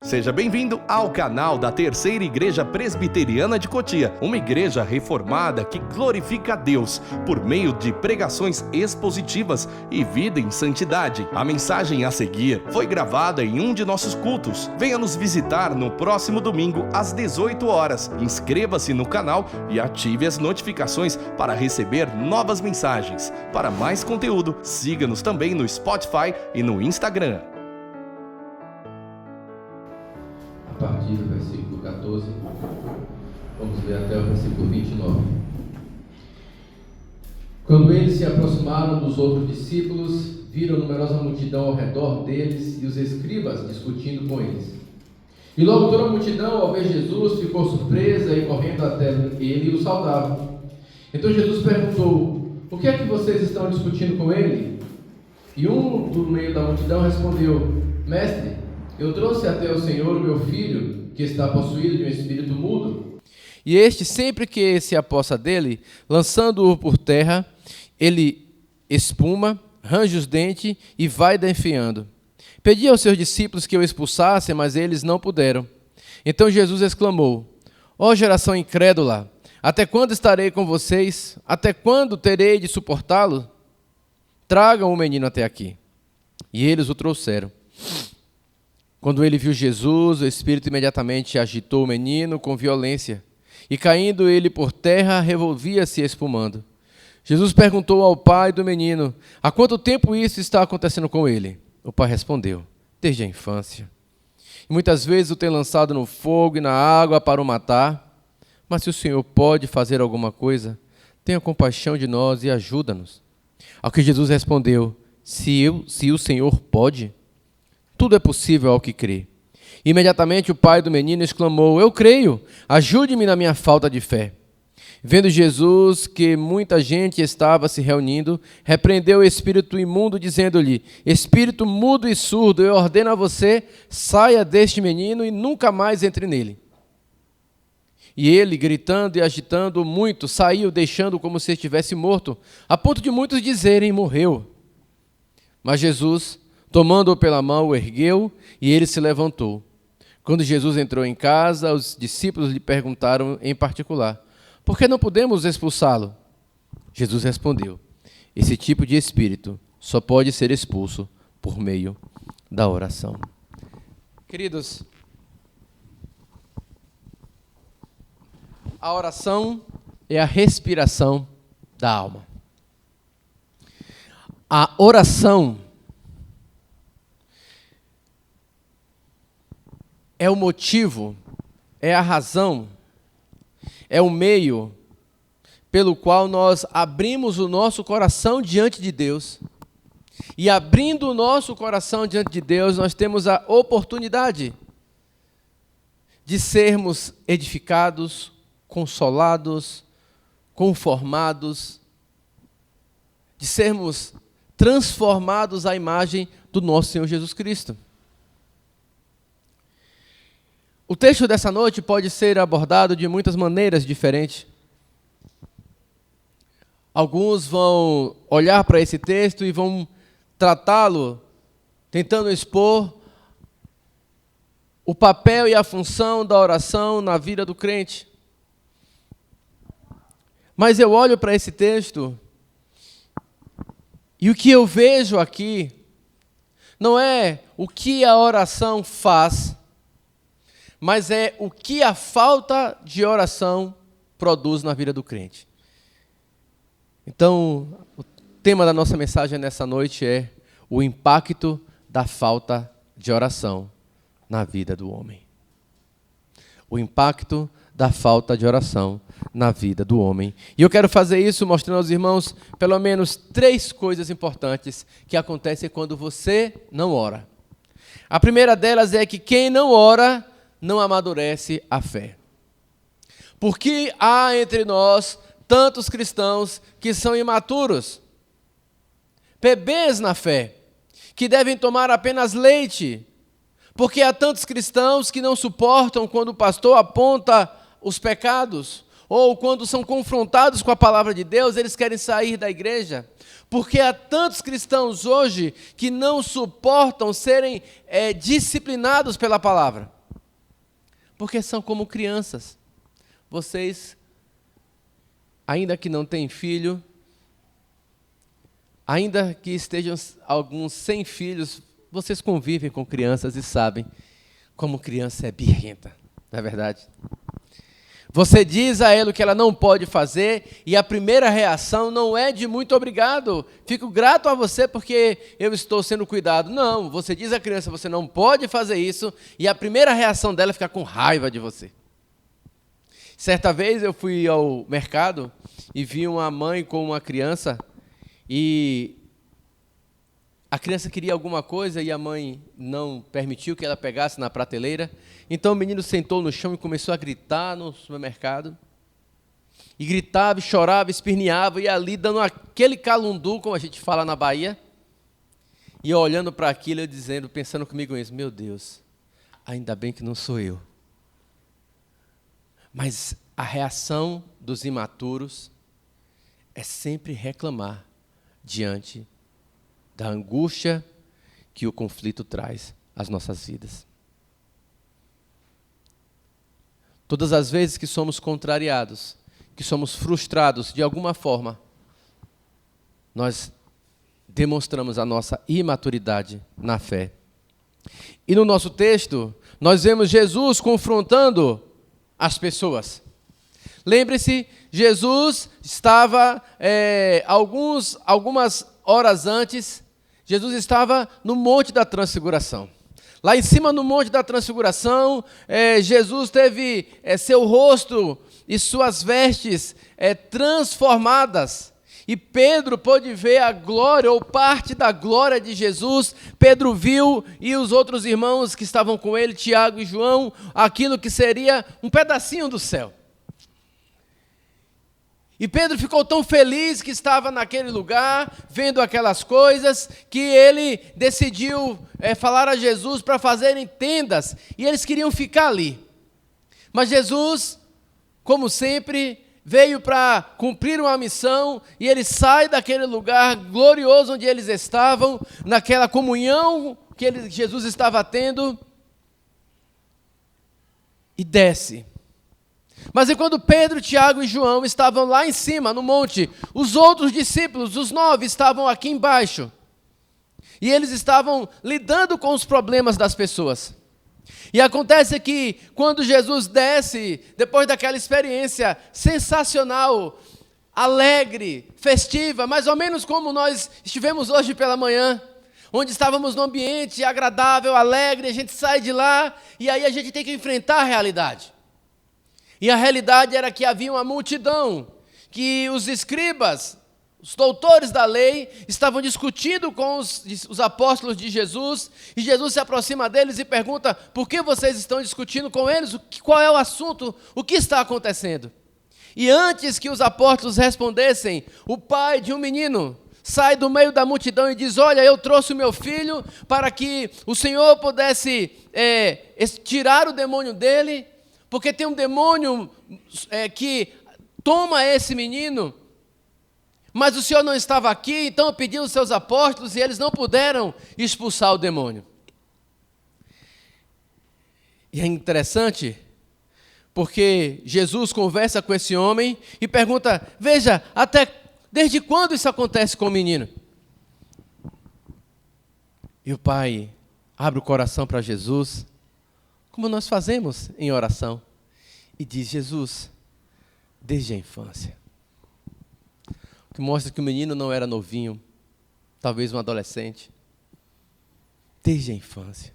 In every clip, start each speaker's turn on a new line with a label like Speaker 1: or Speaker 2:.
Speaker 1: Seja bem-vindo ao canal da Terceira Igreja Presbiteriana de Cotia, uma igreja reformada que glorifica a Deus por meio de pregações expositivas e vida em santidade. A mensagem a seguir foi gravada em um de nossos cultos. Venha nos visitar no próximo domingo às 18 horas. Inscreva-se no canal e ative as notificações para receber novas mensagens. Para mais conteúdo, siga-nos também no Spotify e no Instagram.
Speaker 2: A partir do versículo 14, vamos ler até o versículo 29. Quando eles se aproximaram dos outros discípulos, viram numerosa multidão ao redor deles e os escribas discutindo com eles. E logo toda a multidão, ao ver Jesus, ficou surpresa e correndo até ele o saudavam. Então Jesus perguntou: o que é que vocês estão discutindo com ele? E um do meio da multidão respondeu: Mestre, eu trouxe até o Senhor o meu filho, que está possuído de um espírito mudo.
Speaker 3: E este, sempre que se apossa dele, lançando-o por terra, ele espuma, range os dentes e vai definhando. Pedi aos seus discípulos que o expulsassem, mas eles não puderam. Então Jesus exclamou: ó geração incrédula, até quando estarei com vocês? Até quando terei de suportá-lo? Tragam o menino até aqui. E eles o trouxeram. Quando ele viu Jesus, o Espírito imediatamente agitou o menino com violência, e caindo ele por terra, revolvia-se espumando. Jesus perguntou ao pai do menino: há quanto tempo isso está acontecendo com ele? O pai respondeu: desde a infância. E muitas vezes o tem lançado no fogo e na água para o matar. Mas se o Senhor pode fazer alguma coisa, tenha compaixão de nós e ajuda-nos. Ao que Jesus respondeu: se o Senhor pode, tudo é possível ao que crê. Imediatamente o pai do menino exclamou: eu creio, ajude-me na minha falta de fé. Vendo Jesus que muita gente estava se reunindo, repreendeu o espírito imundo, dizendo-lhe: espírito mudo e surdo, eu ordeno a você, saia deste menino e nunca mais entre nele. E ele, gritando e agitando muito, saiu, deixando como se estivesse morto, a ponto de muitos dizerem: morreu. Mas Jesus, tomando-o pela mão, o ergueu e ele se levantou. Quando Jesus entrou em casa, os discípulos lhe perguntaram em particular: por que não podemos expulsá-lo? Jesus respondeu: esse tipo de espírito só pode ser expulso por meio da oração. Queridos, a oração é a respiração da alma. A oração é o motivo, é a razão, é o meio pelo qual nós abrimos o nosso coração diante de Deus. E abrindo o nosso coração diante de Deus, nós temos a oportunidade de sermos edificados, consolados, conformados, de sermos transformados à imagem do nosso Senhor Jesus Cristo. O texto dessa noite pode ser abordado de muitas maneiras diferentes. Alguns vão olhar para esse texto e vão tratá-lo tentando expor o papel e a função da oração na vida do crente. Mas eu olho para esse texto e o que eu vejo aqui não é o que a oração faz, mas é o que a falta de oração produz na vida do crente. Então, o tema da nossa mensagem nessa noite é o impacto da falta de oração na vida do homem. O impacto da falta de oração na vida do homem. E eu quero fazer isso mostrando aos irmãos pelo menos 3 coisas importantes que acontecem quando você não ora. A primeira delas é que quem não ora não amadurece a fé. Porque há entre nós tantos cristãos que são imaturos, bebês na fé, que devem tomar apenas leite, porque há tantos cristãos que não suportam quando o pastor aponta os pecados, ou quando são confrontados com a palavra de Deus, eles querem sair da igreja. Porque há tantos cristãos hoje que não suportam serem disciplinados pela palavra. Porque são como crianças. Vocês, ainda que não tenham filho, ainda que estejam alguns sem filhos, vocês convivem com crianças e sabem como criança é birrenta, não é verdade? Você diz a ela o que ela não pode fazer e a primeira reação não é de muito obrigado, fico grato a você porque eu estou sendo cuidado. Não, você diz à criança, você não pode fazer isso e a primeira reação dela é ficar com raiva de você. Certa vez eu fui ao mercado e vi uma mãe com uma criança e a criança queria alguma coisa e a mãe não permitiu que ela pegasse na prateleira. Então o menino sentou no chão e começou a gritar no supermercado. E gritava, e chorava, esperneava, e ali dando aquele calundu, como a gente fala na Bahia. E eu olhando para aquilo, eu dizendo, pensando comigo mesmo, meu Deus, ainda bem que não sou eu. Mas a reação dos imaturos é sempre reclamar diante da angústia que o conflito traz às nossas vidas. Todas as vezes que somos contrariados, que somos frustrados de alguma forma, nós demonstramos a nossa imaturidade na fé. E no nosso texto, nós vemos Jesus confrontando as pessoas. Lembre-se, Jesus estava, algumas horas antes, Jesus estava no Monte da Transfiguração. Lá em cima no Monte da Transfiguração, Jesus teve seu rosto e suas vestes transformadas. E Pedro pôde ver a glória, ou parte da glória de Jesus. Pedro viu, e os outros irmãos que estavam com ele, Tiago e João, aquilo que seria um pedacinho do céu. E Pedro ficou tão feliz que estava naquele lugar, vendo aquelas coisas, que ele decidiu falar a Jesus para fazerem tendas, e eles queriam ficar ali. Mas Jesus, como sempre, veio para cumprir uma missão, e ele sai daquele lugar glorioso onde eles estavam, naquela comunhão que Jesus estava tendo, e desce. Mas quando Pedro, Tiago e João estavam lá em cima, no monte, os outros discípulos, os 9, estavam aqui embaixo. E eles estavam lidando com os problemas das pessoas. E acontece que, quando Jesus desce, depois daquela experiência sensacional, alegre, festiva, mais ou menos como nós estivemos hoje pela manhã, onde estávamos num ambiente agradável, alegre, a gente sai de lá, e aí a gente tem que enfrentar a realidade. E a realidade era que havia uma multidão, que os escribas, os doutores da lei, estavam discutindo com os apóstolos de Jesus, e Jesus se aproxima deles e pergunta, por que vocês estão discutindo com eles? Qual é o assunto? O que está acontecendo? E antes que os apóstolos respondessem, o pai de um menino sai do meio da multidão e diz, olha, eu trouxe o meu filho para que o Senhor pudesse tirar o demônio dele, porque tem um demônio que toma esse menino, mas o Senhor não estava aqui, então pediu os seus apóstolos e eles não puderam expulsar o demônio. E é interessante, porque Jesus conversa com esse homem e pergunta, veja, desde quando isso acontece com o menino? E o pai abre o coração para Jesus, como nós fazemos em oração, e diz, Jesus, desde a infância. O que mostra que o menino não era novinho, talvez um adolescente. Desde a infância.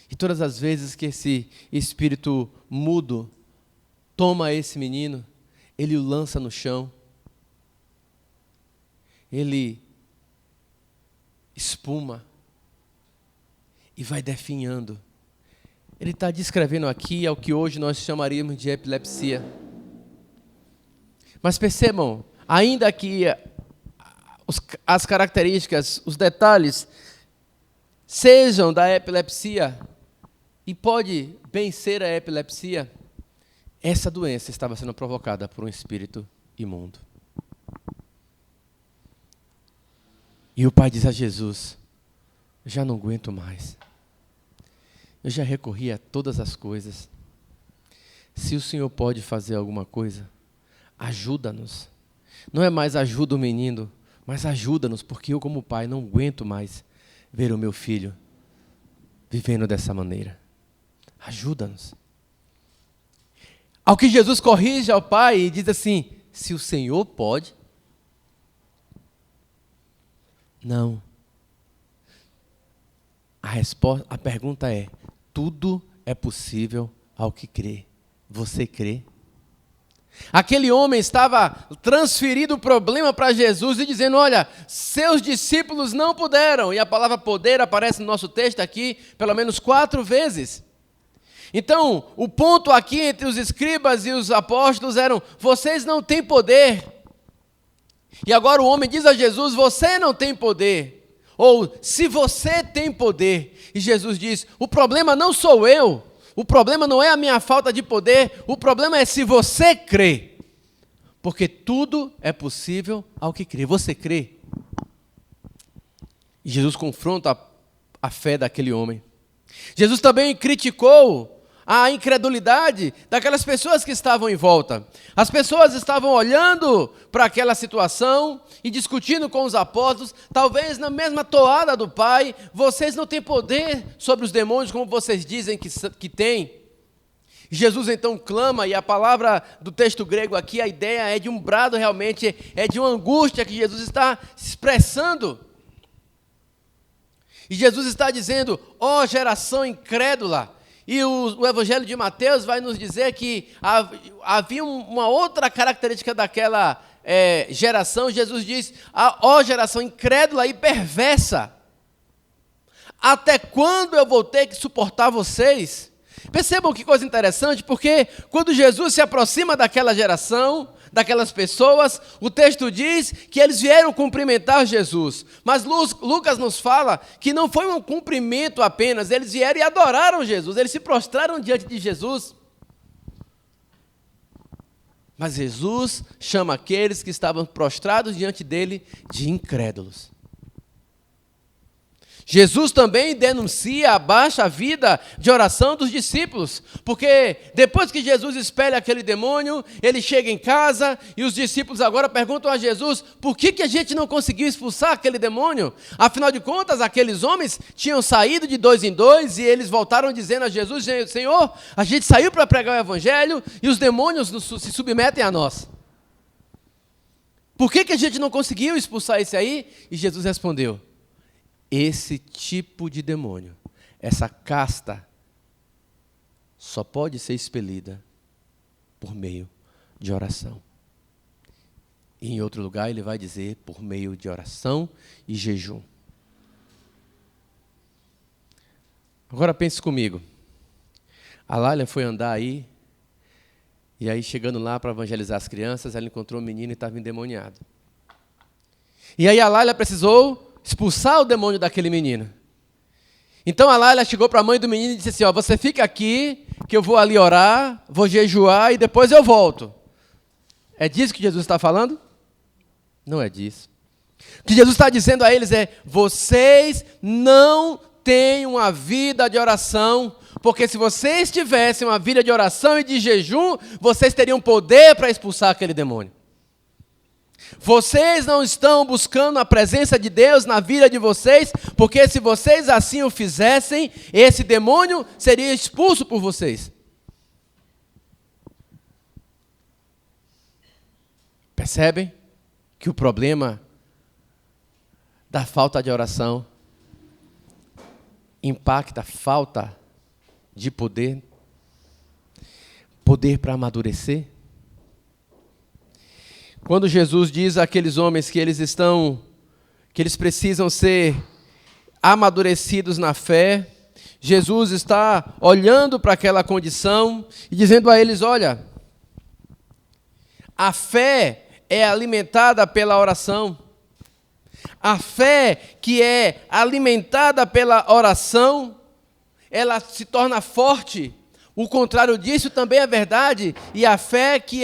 Speaker 3: E todas as vezes que esse espírito mudo toma esse menino, ele o lança no chão, ele espuma e vai definhando. Ele está descrevendo aqui ao que hoje nós chamaríamos de epilepsia. Mas percebam, ainda que as características, os detalhes sejam da epilepsia, e pode bem ser a epilepsia, essa doença estava sendo provocada por um espírito imundo. E o pai diz a Jesus: já não aguento mais. Eu já recorri a todas as coisas. Se o Senhor pode fazer alguma coisa, ajuda-nos. Não é mais ajuda o menino, mas ajuda-nos, porque eu, como pai, não aguento mais ver o meu filho vivendo dessa maneira. Ajuda-nos. Ao que Jesus corrige ao pai e diz assim: se o Senhor pode. Não. A pergunta é: tudo é possível ao que crê. Você crê? Aquele homem estava transferindo o problema para Jesus e dizendo: olha, seus discípulos não puderam. E a palavra poder aparece no nosso texto aqui pelo menos 4 vezes. Então, o ponto aqui entre os escribas e os apóstolos eram: vocês não têm poder. E agora o homem diz a Jesus: você não tem poder. Ou, se você tem poder. E Jesus diz: o problema não sou eu. O problema não é a minha falta de poder. O problema é se você crê. Porque tudo é possível ao que crê. Você crê? E Jesus confronta a fé daquele homem. Jesus também criticou a incredulidade daquelas pessoas que estavam em volta. As pessoas estavam olhando para aquela situação e discutindo com os apóstolos, talvez na mesma toada do Pai: vocês não têm poder sobre os demônios como vocês dizem que têm. Jesus então clama, e a palavra do texto grego aqui, a ideia é de um brado, realmente é de uma angústia que Jesus está expressando. E Jesus está dizendo: ó geração incrédula. E o Evangelho de Mateus vai nos dizer que havia uma outra característica daquela geração. Jesus diz: ó geração incrédula e perversa, até quando eu vou ter que suportar vocês? Percebam que coisa interessante, porque quando Jesus se aproxima daquela geração, daquelas pessoas, o texto diz que eles vieram cumprimentar Jesus. Mas Lucas nos fala que não foi um cumprimento apenas, eles vieram e adoraram Jesus, eles se prostraram diante de Jesus. Mas Jesus chama aqueles que estavam prostrados diante dele de incrédulos. Jesus também denuncia a baixa vida de oração dos discípulos, porque depois que Jesus expele aquele demônio, ele chega em casa e os discípulos agora perguntam a Jesus: por que a gente não conseguiu expulsar aquele demônio? Afinal de contas, aqueles homens tinham saído de 2 em 2 e eles voltaram dizendo a Jesus: Senhor, a gente saiu para pregar o evangelho e os demônios se submetem a nós. Por que a gente não conseguiu expulsar esse aí? E Jesus respondeu: esse tipo de demônio, essa casta, só pode ser expelida por meio de oração. E em outro lugar ele vai dizer: por meio de oração e jejum. Agora pense comigo. A Lália foi andar aí, e aí chegando lá para evangelizar as crianças, ela encontrou um menino e estava endemoniado. E aí a Lália precisou expulsar o demônio daquele menino. Então a Lália chegou para a mãe do menino e disse assim: ó, você fica aqui, que eu vou ali orar, vou jejuar e depois eu volto. É disso que Jesus está falando? Não é disso. O que Jesus está dizendo a eles é: vocês não têm uma vida de oração, porque se vocês tivessem uma vida de oração e de jejum, vocês teriam poder para expulsar aquele demônio. Vocês não estão buscando a presença de Deus na vida de vocês, porque se vocês assim o fizessem, esse demônio seria expulso por vocês. Percebem que o problema da falta de oração impacta a falta de poder para amadurecer? Quando Jesus diz àqueles homens que eles precisam ser amadurecidos na fé, Jesus está olhando para aquela condição e dizendo a eles: olha, a fé é alimentada pela oração. A fé que é alimentada pela oração, ela se torna forte O contrário disso também é verdade, e a fé que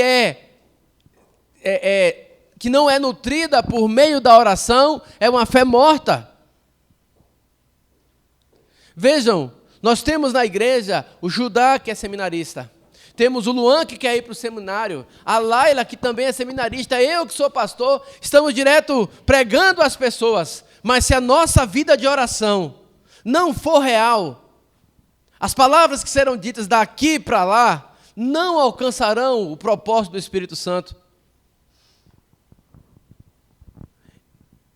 Speaker 3: que não é nutrida por meio da oração é uma fé morta. Vejam, nós temos na igreja o Judá, que é seminarista. Temos o Luan, que quer ir para o seminário. A Laila, que também é seminarista. Eu, que sou pastor, estamos direto pregando às pessoas. Mas se a nossa vida de oração não for real, as palavras que serão ditas daqui para lá não alcançarão o propósito do Espírito Santo.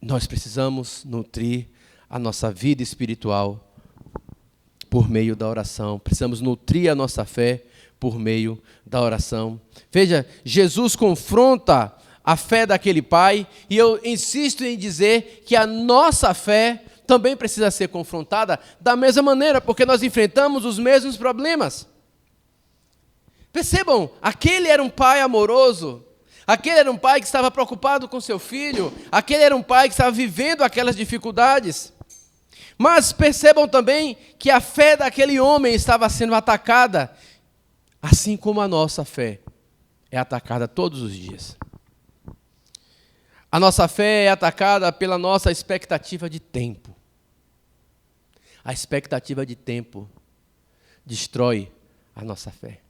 Speaker 3: Nós precisamos nutrir a nossa vida espiritual por meio da oração. Precisamos nutrir a nossa fé por meio da oração. Veja, Jesus confronta a fé daquele pai, e eu insisto em dizer que a nossa fé também precisa ser confrontada da mesma maneira, porque nós enfrentamos os mesmos problemas. Percebam, aquele era um pai amoroso, aquele era um pai que estava preocupado com seu filho, aquele era um pai que estava vivendo aquelas dificuldades. Mas percebam também que a fé daquele homem estava sendo atacada, assim como a nossa fé é atacada todos os dias. A nossa fé é atacada pela nossa expectativa de tempo. A expectativa de tempo destrói a nossa fé.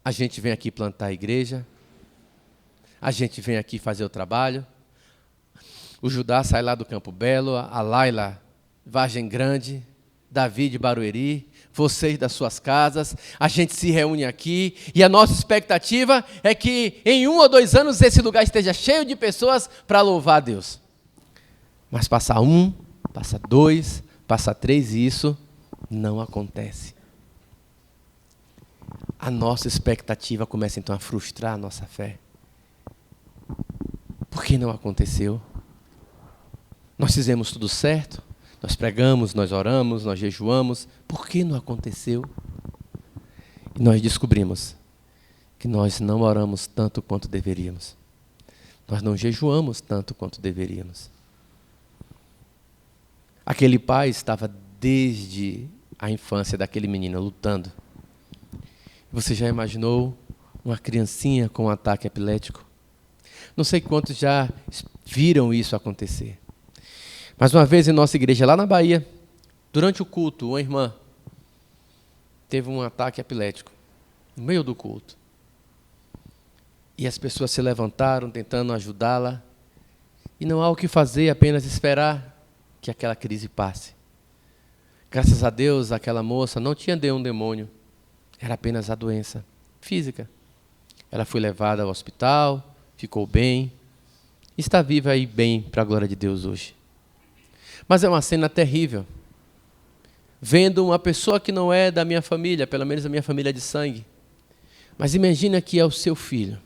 Speaker 3: A gente vem aqui plantar a igreja, a gente vem aqui fazer o trabalho, o Judá sai lá do Campo Belo, a Laila, Vargem Grande, Davi de Barueri, vocês das suas casas, a gente se reúne aqui, e a nossa expectativa é que em 1 ou 2 anos esse lugar esteja cheio de pessoas para louvar a Deus. Mas passa 1, passa 2, passa 3 e isso não acontece. A nossa expectativa começa então a frustrar a nossa fé. Por que não aconteceu? Nós fizemos tudo certo, nós pregamos, nós oramos, nós jejuamos. Por que não aconteceu? E nós descobrimos que nós não oramos tanto quanto deveríamos. Nós não jejuamos tanto quanto deveríamos. Aquele pai estava desde a infância daquele menino lutando. Você já imaginou uma criancinha com um ataque epilético? Não sei quantos já viram isso acontecer. Mas uma vez em nossa igreja, lá na Bahia, durante o culto, uma irmã teve um ataque epilético, no meio do culto. E as pessoas se levantaram tentando ajudá-la. E não há o que fazer, apenas esperar que aquela crise passe. Graças a Deus, aquela moça não tinha um demônio. Era apenas a doença física. Ela foi levada ao hospital, ficou bem. Está viva e bem para a glória de Deus hoje. Mas é uma cena terrível. Vendo uma pessoa que não é da minha família, pelo menos da minha família de sangue. Mas imagina que é o seu filho.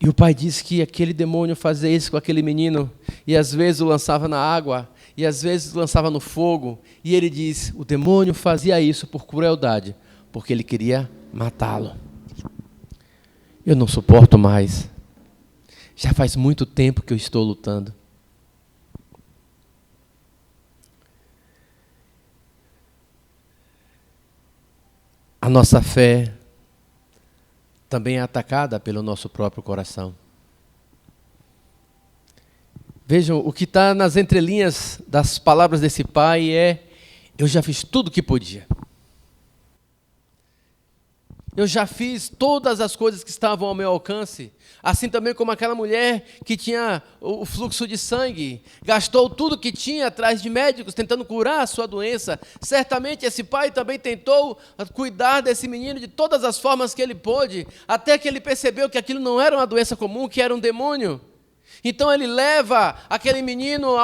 Speaker 3: E o pai disse que aquele demônio fazia isso com aquele menino, e às vezes o lançava na água, e às vezes o lançava no fogo. E ele diz, o demônio fazia isso por crueldade, porque ele queria matá-lo. Eu não suporto mais. Já faz muito tempo que eu estou lutando. A nossa fé também é atacada pelo nosso próprio coração. Vejam, o que está nas entrelinhas das palavras desse pai é: eu já fiz tudo o que podia. Eu já fiz todas as coisas que estavam ao meu alcance. Assim também como aquela mulher que tinha o fluxo de sangue. Gastou tudo que tinha atrás de médicos, tentando curar a sua doença. Certamente esse pai também tentou cuidar desse menino de todas as formas que ele pôde, até que ele percebeu que aquilo não era uma doença comum, que era um demônio. Então ele leva aquele menino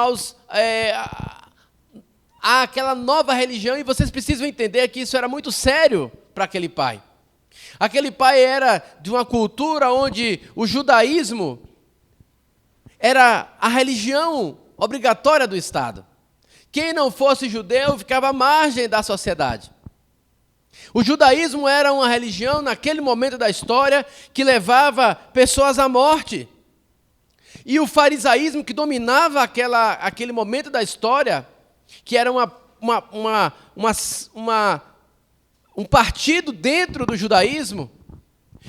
Speaker 3: àquela nova religião, e vocês precisam entender que isso era muito sério para aquele pai. Aquele pai era de uma cultura onde o judaísmo era a religião obrigatória do Estado. Quem não fosse judeu ficava à margem da sociedade. O judaísmo era uma religião, naquele momento da história, que levava pessoas à morte. E o farisaísmo, que dominava aquele momento da história, que era uma um partido dentro do judaísmo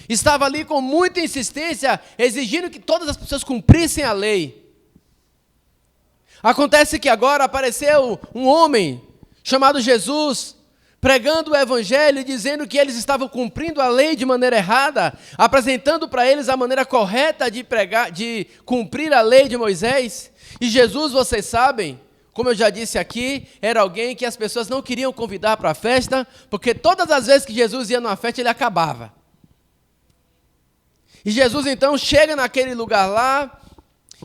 Speaker 3: estava ali com muita insistência, exigindo que todas as pessoas cumprissem a lei. Acontece que agora apareceu um homem chamado Jesus, pregando o evangelho, dizendo que eles estavam cumprindo a lei de maneira errada, apresentando para eles a maneira correta de cumprir a lei de Moisés. E Jesus, vocês sabem, como eu já disse aqui, era alguém que as pessoas não queriam convidar para a festa, porque todas as vezes que Jesus ia numa festa, ele acabava. E Jesus então chega naquele lugar lá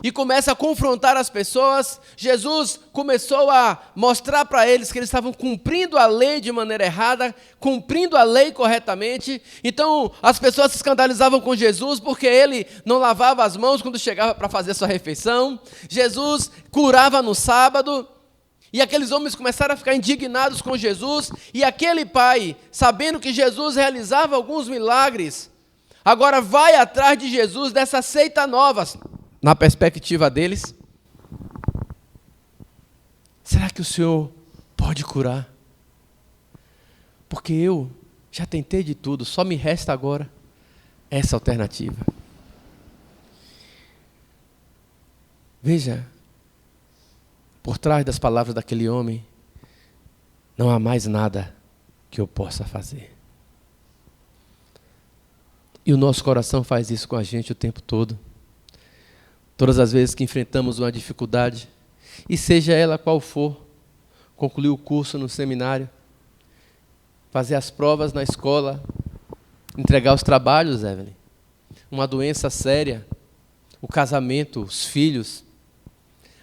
Speaker 3: e começa a confrontar as pessoas. Jesus começou a mostrar para eles que eles estavam cumprindo a lei de maneira errada, cumprindo a lei corretamente. Então as pessoas se escandalizavam com Jesus porque ele não lavava as mãos quando chegava para fazer sua refeição. Jesus curava no sábado. E aqueles homens começaram a ficar indignados com Jesus. E aquele pai, sabendo que Jesus realizava alguns milagres, agora vai atrás de Jesus, dessa seita nova. Na perspectiva deles, será que o Senhor pode curar? Porque eu já tentei de tudo, só me resta agora essa alternativa. Veja, por trás das palavras daquele homem, não há mais nada que eu possa fazer. E o nosso coração faz isso com a gente o tempo todo. Todas as vezes que enfrentamos uma dificuldade, e seja ela qual for, concluir o curso no seminário, fazer as provas na escola, entregar os trabalhos, Evelyn, uma doença séria, o casamento, os filhos,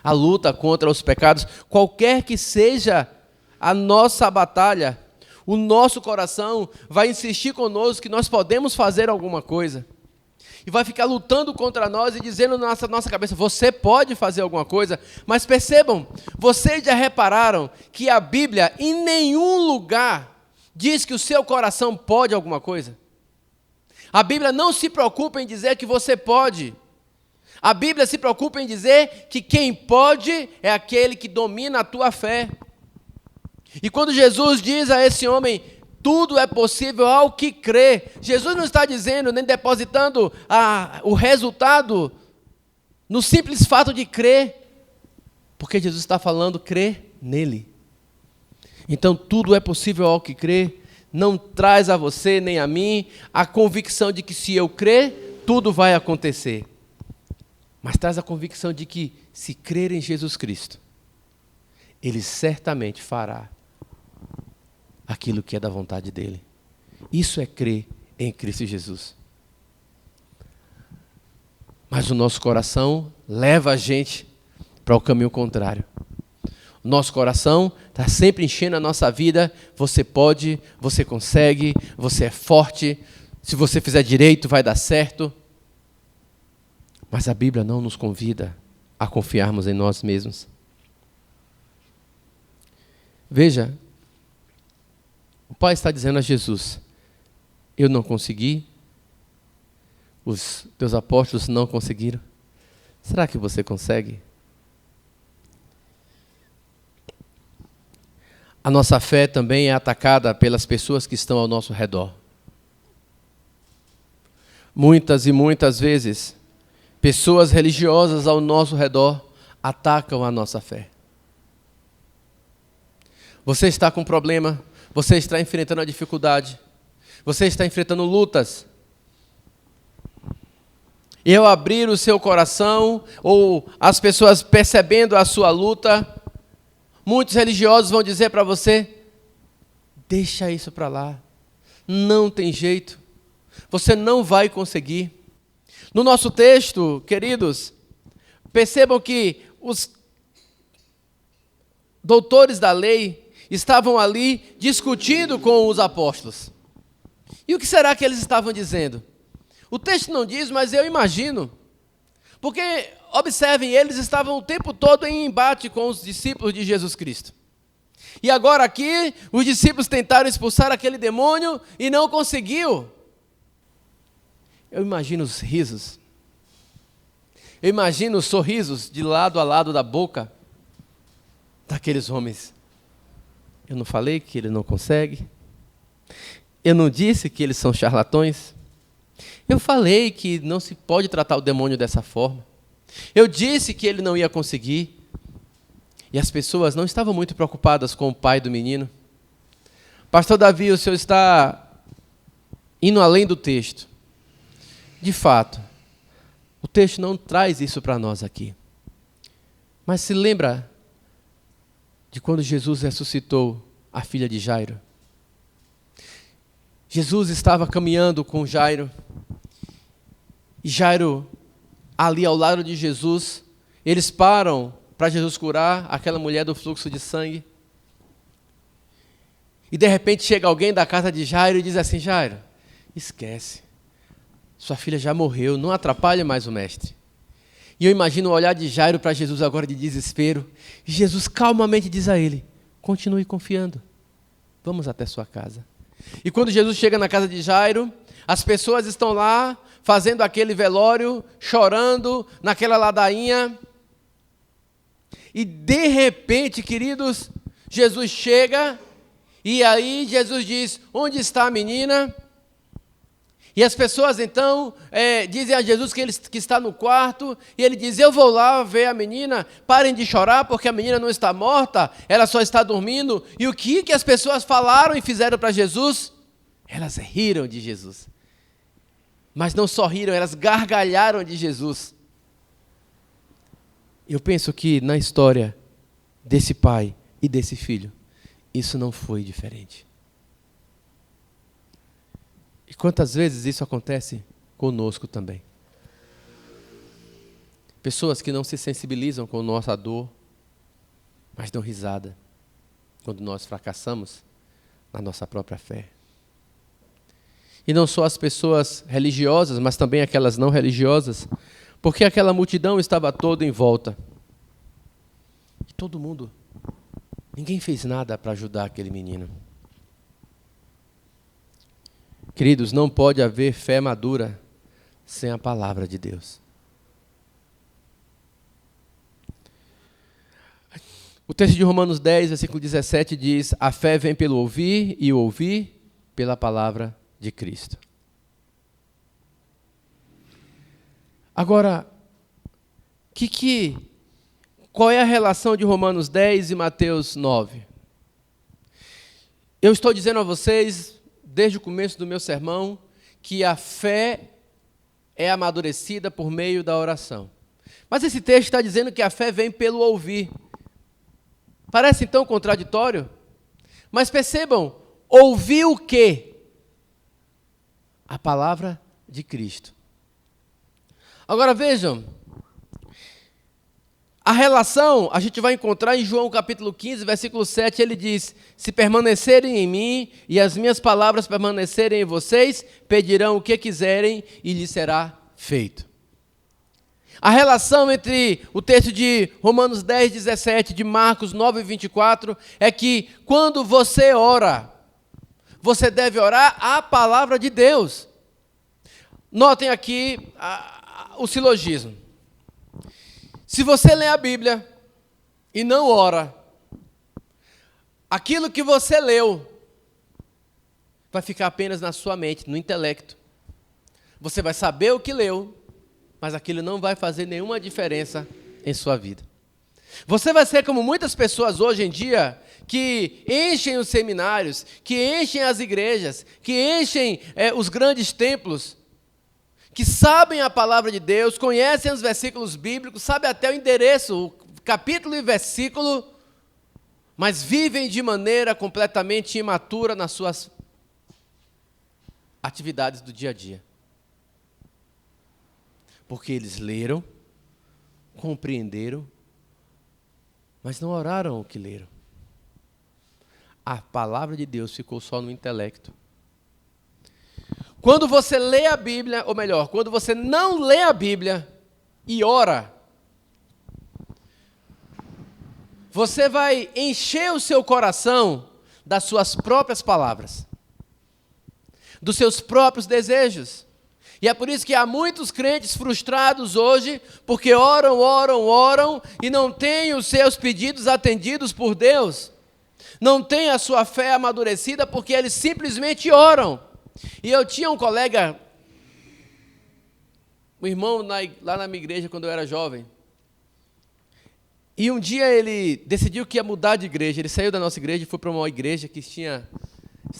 Speaker 3: a luta contra os pecados, qualquer que seja a nossa batalha, o nosso coração vai insistir conosco que nós podemos fazer alguma coisa. E vai ficar lutando contra nós e dizendo na nossa cabeça, você pode fazer alguma coisa. Mas percebam, vocês já repararam que a Bíblia em nenhum lugar diz que o seu coração pode alguma coisa? A Bíblia não se preocupa em dizer que você pode. A Bíblia se preocupa em dizer que quem pode é aquele que domina a tua fé. E quando Jesus diz a esse homem, tudo é possível ao que crê, Jesus não está dizendo, nem depositando o resultado no simples fato de crer, porque Jesus está falando crer nele. Então tudo é possível ao que crê, não traz a você nem a mim a convicção de que se eu crer, tudo vai acontecer. Mas traz a convicção de que se crer em Jesus Cristo, Ele certamente fará aquilo que é da vontade dEle. Isso é crer em Cristo Jesus. Mas o nosso coração leva a gente para o caminho contrário. O nosso coração está sempre enchendo a nossa vida. Você pode, você consegue, você é forte. Se você fizer direito, vai dar certo. Mas a Bíblia não nos convida a confiarmos em nós mesmos. Veja, o Pai está dizendo a Jesus, eu não consegui, os teus apóstolos não conseguiram. Será que você consegue? A nossa fé também é atacada pelas pessoas que estão ao nosso redor. Muitas e muitas vezes, pessoas religiosas ao nosso redor atacam a nossa fé. Você está com problema, você está enfrentando a dificuldade, você está enfrentando lutas. E ao abrir o seu coração, ou as pessoas percebendo a sua luta, muitos religiosos vão dizer para você, deixa isso para lá, não tem jeito, você não vai conseguir. No nosso texto, queridos, percebam que os doutores da lei estavam ali discutindo com os apóstolos. E o que será que eles estavam dizendo? O texto não diz, mas eu imagino. Porque, observem, eles estavam o tempo todo em embate com os discípulos de Jesus Cristo. E agora aqui, os discípulos tentaram expulsar aquele demônio e não conseguiu. Eu imagino os risos. Eu imagino os sorrisos de lado a lado da boca daqueles homens. Eu não falei que ele não consegue? Eu não disse que eles são charlatões? Eu falei que não se pode tratar o demônio dessa forma. Eu disse que ele não ia conseguir. E as pessoas não estavam muito preocupadas com o pai do menino. Pastor Davi, o senhor está indo além do texto. De fato, o texto não traz isso para nós aqui. Mas se lembra de quando Jesus ressuscitou a filha de Jairo? Jesus estava caminhando com Jairo. E Jairo, ali ao lado de Jesus, eles param para Jesus curar aquela mulher do fluxo de sangue. E de repente chega alguém da casa de Jairo e diz assim: Jairo, esquece, sua filha já morreu, não atrapalhe mais o mestre. E eu imagino o olhar de Jairo para Jesus agora de desespero. E Jesus calmamente diz a ele: continue confiando, vamos até sua casa. E quando Jesus chega na casa de Jairo, as pessoas estão lá fazendo aquele velório, chorando naquela ladainha. E de repente, queridos, Jesus chega e aí Jesus diz: onde está a menina? E as pessoas então dizem a Jesus que está no quarto, e ele diz: eu vou lá ver a menina, parem de chorar porque a menina não está morta, ela só está dormindo. E o que as pessoas falaram e fizeram para Jesus? Elas riram de Jesus. Mas não só riram, elas gargalharam de Jesus. Eu penso que na história desse pai e desse filho, isso não foi diferente. E quantas vezes isso acontece conosco também? Pessoas que não se sensibilizam com a nossa dor, mas dão risada quando nós fracassamos na nossa própria fé. E não só as pessoas religiosas, mas também aquelas não religiosas, porque aquela multidão estava toda em volta. E todo mundo, ninguém fez nada para ajudar aquele menino. Queridos, não pode haver fé madura sem a palavra de Deus. O texto de Romanos 10, versículo 17 diz: a fé vem pelo ouvir e o ouvir pela palavra de Cristo. Agora, qual é a relação de Romanos 10 e Mateus 9? Eu estou dizendo a vocês, desde o começo do meu sermão, que a fé é amadurecida por meio da oração. Mas esse texto está dizendo que a fé vem pelo ouvir. Parece então contraditório? Mas percebam, ouvir o quê? A palavra de Cristo. Agora vejam, a relação a gente vai encontrar em João capítulo 15, versículo 7, ele diz: se permanecerem em mim e as minhas palavras permanecerem em vocês, pedirão o que quiserem e lhes será feito. A relação entre o texto de Romanos 10, 17, de Marcos 9, 24, é que quando você ora, você deve orar a palavra de Deus. Notem aqui o silogismo. Se você lê a Bíblia e não ora, aquilo que você leu vai ficar apenas na sua mente, no intelecto. Você vai saber o que leu, mas aquilo não vai fazer nenhuma diferença em sua vida. Você vai ser como muitas pessoas hoje em dia que enchem os seminários, que enchem as igrejas, que enchem os grandes templos, que sabem a palavra de Deus, conhecem os versículos bíblicos, sabem até o endereço, o capítulo e versículo, mas vivem de maneira completamente imatura nas suas atividades do dia a dia. Porque eles leram, compreenderam, mas não oraram o que leram. A palavra de Deus ficou só no intelecto. Quando você lê a Bíblia, ou melhor, quando você não lê a Bíblia e ora, você vai encher o seu coração das suas próprias palavras, dos seus próprios desejos. E é por isso que há muitos crentes frustrados hoje, porque oram e não têm os seus pedidos atendidos por Deus. não têm a sua fé amadurecida porque eles simplesmente oram. E eu tinha um colega, um irmão lá na minha igreja quando eu era jovem. E um dia ele decidiu que ia mudar de igreja. Ele saiu da nossa igreja e foi para uma igreja que tinha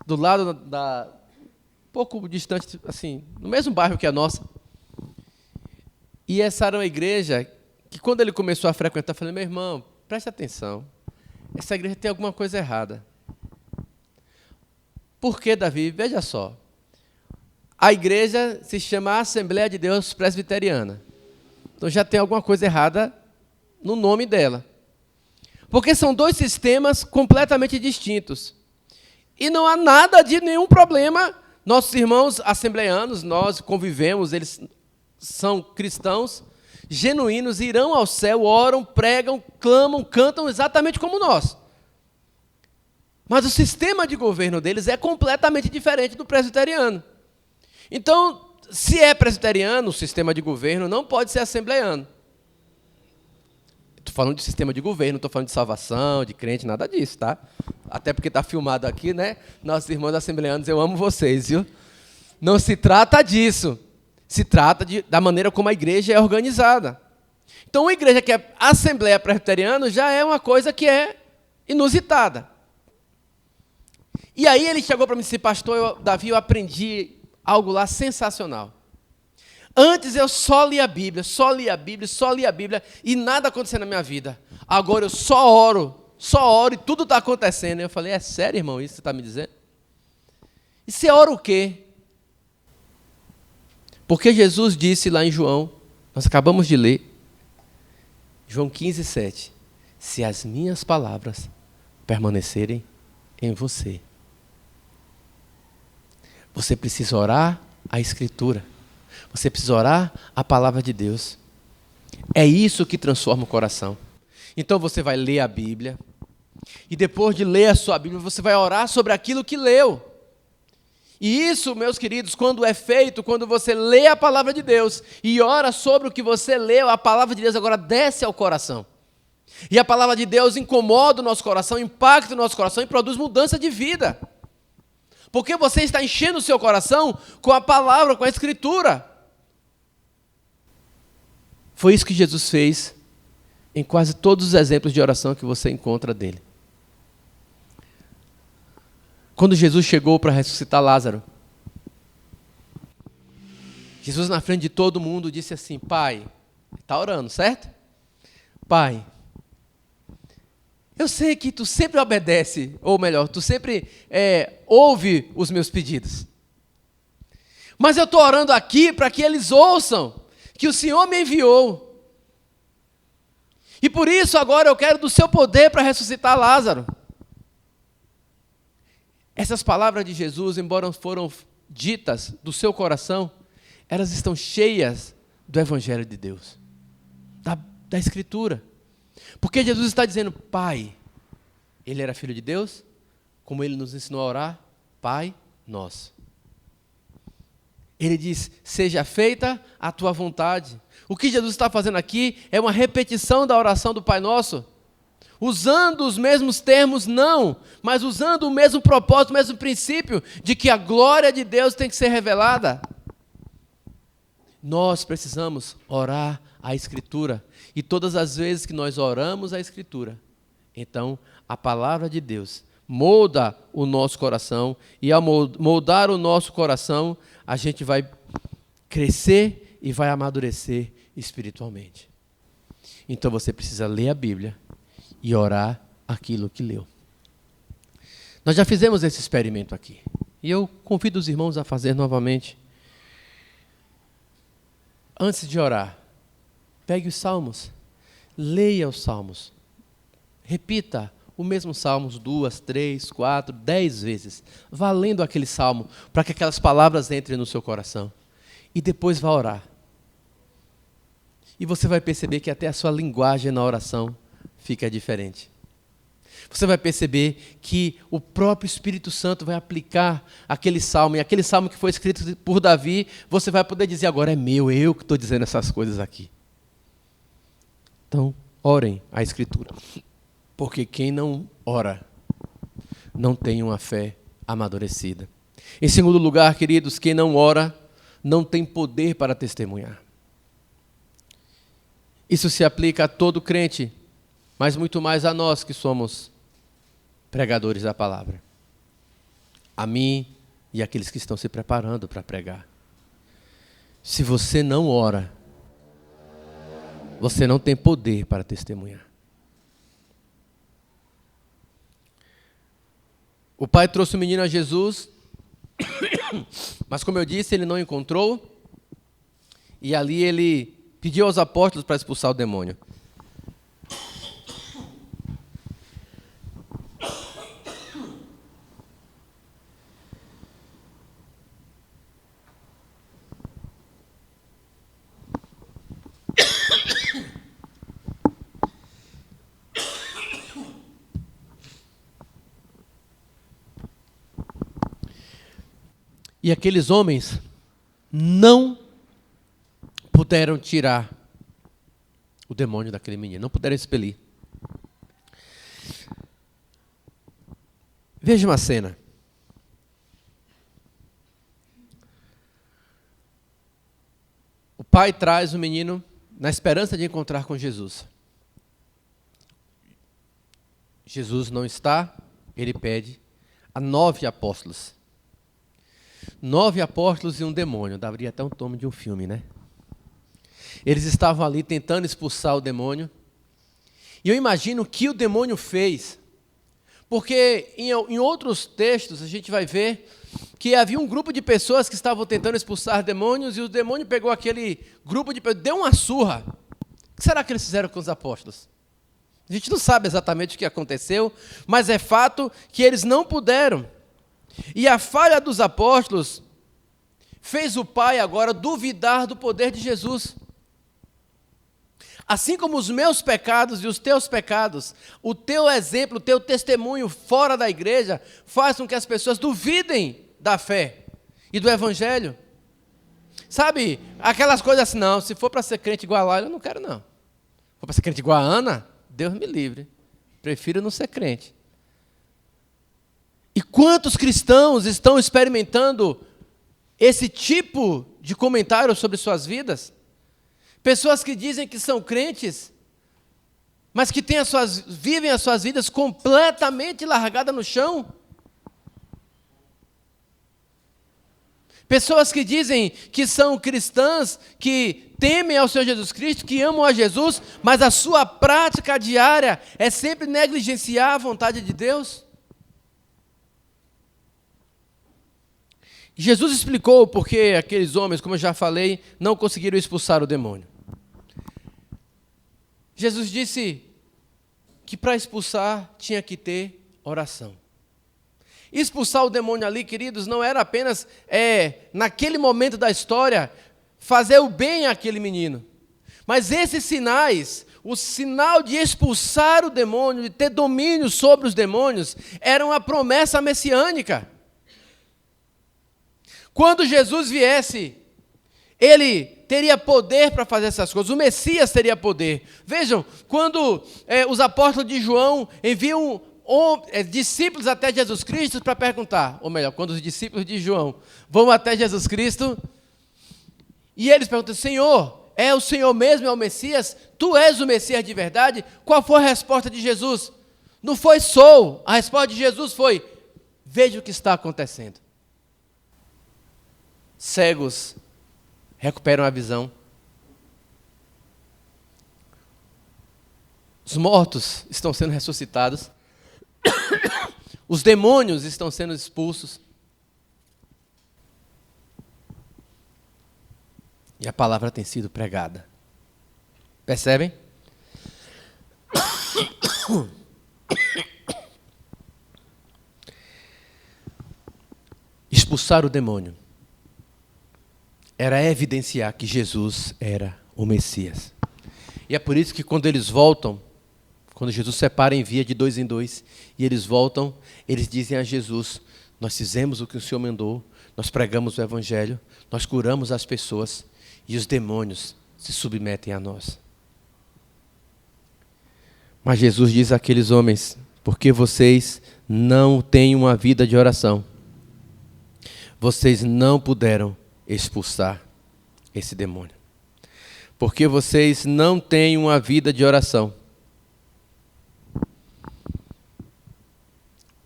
Speaker 3: do lado um pouco distante, assim, no mesmo bairro que a nossa. E essa era uma igreja que quando ele começou a frequentar, eu falei, meu irmão, preste atenção. Essa igreja tem alguma coisa errada. Por quê, Davi? Veja só. A igreja se chama Assembleia de Deus Presbiteriana. Então já tem alguma coisa errada no nome dela. Porque são dois sistemas completamente distintos. E não há nada de nenhum problema. Nossos irmãos assembleanos, nós convivemos, eles são cristãos genuínos, irão ao céu, oram, pregam, clamam, cantam exatamente como nós. Mas o sistema de governo deles é completamente diferente do presbiteriano. Então, se é presbiteriano, o sistema de governo não pode ser assembleano. Estou falando de sistema de governo, não estou falando de salvação, de crente, nada disso, tá? Até porque está filmado aqui, né? Nossos irmãos assembleanos, eu amo vocês, viu? Não se trata disso. Se trata da maneira como a igreja é organizada. Então, uma igreja que é assembleia presbiteriana já é uma coisa que é inusitada. E aí ele chegou para mim e disse, pastor, Davi, eu aprendi algo lá sensacional. Antes eu só lia a Bíblia, e nada acontecia na minha vida. Agora eu só oro e tudo está acontecendo. Eu falei, é sério, irmão, isso que você está me dizendo? E você ora o quê? Porque Jesus disse lá em João, nós acabamos de ler, João 15:7, se as minhas palavras permanecerem em você, você precisa orar a Escritura. Você precisa orar a palavra de Deus. É isso que transforma o coração. Então você vai ler a Bíblia. E depois de ler a sua Bíblia, você vai orar sobre aquilo que leu. E isso, meus queridos, quando é feito, quando você lê a palavra de Deus e ora sobre o que você leu, a palavra de Deus agora desce ao coração. E a palavra de Deus incomoda o nosso coração, impacta o nosso coração e produz mudança de vida. Porque você está enchendo o seu coração com a palavra, com a Escritura. Foi isso que Jesus fez em quase todos os exemplos de oração que você encontra dele. Quando Jesus chegou para ressuscitar Lázaro, Jesus na frente de todo mundo disse assim, Pai, está orando, certo? Pai, eu sei que tu sempre obedece, ou melhor, tu sempre ouve os meus pedidos. Mas eu estou orando aqui para que eles ouçam que o Senhor me enviou. E por isso agora eu quero do seu poder para ressuscitar Lázaro. Essas palavras de Jesus, embora foram ditas do seu coração, elas estão cheias do Evangelho de Deus, da Escritura. Porque Jesus está dizendo, Pai, ele era filho de Deus, como ele nos ensinou a orar, Pai nosso. Ele diz, seja feita a tua vontade. O que Jesus está fazendo aqui é uma repetição da oração do Pai Nosso, usando os mesmos termos, não, mas usando o mesmo propósito, o mesmo princípio, de que a glória de Deus tem que ser revelada. Nós precisamos orar a Escritura, e todas as vezes que nós oramos a Escritura, então a palavra de Deus molda o nosso coração, e ao moldar o nosso coração, a gente vai crescer e vai amadurecer espiritualmente. Então você precisa ler a Bíblia e orar aquilo que leu. Nós já fizemos esse experimento aqui, e eu convido os irmãos a fazer novamente. Antes de orar, pegue os salmos, leia os salmos, repita o mesmo salmo 2, 3, 4, 10 vezes, vá lendo aquele salmo, para que aquelas palavras entrem no seu coração, e depois vá orar. E você vai perceber que até a sua linguagem na oração fica diferente. Você vai perceber que o próprio Espírito Santo vai aplicar aquele salmo, e aquele salmo que foi escrito por Davi, você vai poder dizer, agora é meu, eu que estou dizendo essas coisas aqui. Então, orem a Escritura. Porque quem não ora, não tem uma fé amadurecida. Em segundo lugar, queridos, quem não ora não tem poder para testemunhar. Isso se aplica a todo crente, mas muito mais a nós que somos pregadores da palavra. A mim e àqueles que estão se preparando para pregar. Se você não ora, você não tem poder para testemunhar. O pai trouxe o menino a Jesus, mas como eu disse, ele não encontrou, e ali ele pediu aos apóstolos para expulsar o demônio. E aqueles homens não puderam tirar o demônio daquele menino, não puderam expelir. Veja uma cena. O pai traz o menino na esperança de encontrar com Jesus. Jesus não está, ele pede a 9 apóstolos. 9 apóstolos e um demônio, daria até um nome de um filme, né? Eles estavam ali tentando expulsar o demônio. E eu imagino que o demônio fez. Porque em outros textos a gente vai ver que havia um grupo de pessoas que estavam tentando expulsar demônios e o demônio pegou aquele grupo de pessoas, deu uma surra. O que será que eles fizeram com os apóstolos? A gente não sabe exatamente o que aconteceu, mas é fato que eles não puderam. E a falha dos apóstolos fez o pai agora duvidar do poder de Jesus. Assim como os meus pecados e os teus pecados, o teu exemplo, o teu testemunho fora da igreja faz com que as pessoas duvidem da fé e do evangelho. Sabe, aquelas coisas assim, não, se for para ser crente igual a lá, eu não quero não. Se for para ser crente igual a Ana, Deus me livre. Prefiro não ser crente. E quantos cristãos estão experimentando esse tipo de comentário sobre suas vidas? Pessoas que dizem que são crentes, mas que vivem as suas vidas completamente largadas no chão. Pessoas que dizem que são cristãs, que temem ao Senhor Jesus Cristo, que amam a Jesus, mas a sua prática diária é sempre negligenciar a vontade de Deus. Jesus explicou por que aqueles homens, como eu já falei, não conseguiram expulsar o demônio. Jesus disse que para expulsar tinha que ter oração. Expulsar o demônio ali, queridos, não era apenas, naquele momento da história, fazer o bem àquele menino. Mas esses sinais, o sinal de expulsar o demônio, de ter domínio sobre os demônios, era uma promessa messiânica. Quando Jesus viesse, ele teria poder para fazer essas coisas. O Messias teria poder. Vejam, quando os apóstolos de João enviam discípulos até Jesus Cristo para perguntar, ou melhor, quando os discípulos de João vão até Jesus Cristo, e eles perguntam, Senhor, é o Senhor mesmo, é o Messias? Tu és o Messias de verdade? Qual foi a resposta de Jesus? Não foi sou. A resposta de Jesus foi, veja o que está acontecendo. Cegos recuperam a visão. Os mortos estão sendo ressuscitados. Os demônios estão sendo expulsos. E a palavra tem sido pregada. Percebem? Expulsar o demônio era evidenciar que Jesus era o Messias. E é por isso que quando eles voltam, quando Jesus separa e envia de 2 em 2, e eles voltam, eles dizem a Jesus, nós fizemos o que o Senhor mandou, nós pregamos o Evangelho, nós curamos as pessoas, e os demônios se submetem a nós. Mas Jesus diz àqueles homens, porque vocês não têm uma vida de oração, vocês não puderam expulsar esse demônio. Porque vocês não têm uma vida de oração,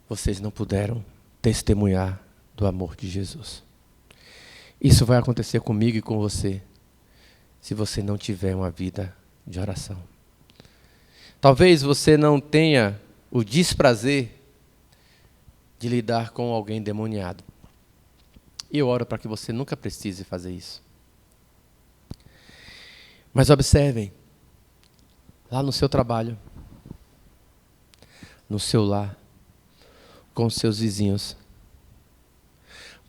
Speaker 3: vocês não puderam testemunhar do amor de Jesus. Isso vai acontecer comigo e com você, se você não tiver uma vida de oração. Talvez você não tenha o desprazer de lidar com alguém endemoniado. E eu oro para que você nunca precise fazer isso. Mas observem, lá no seu trabalho, no seu lar, com os seus vizinhos,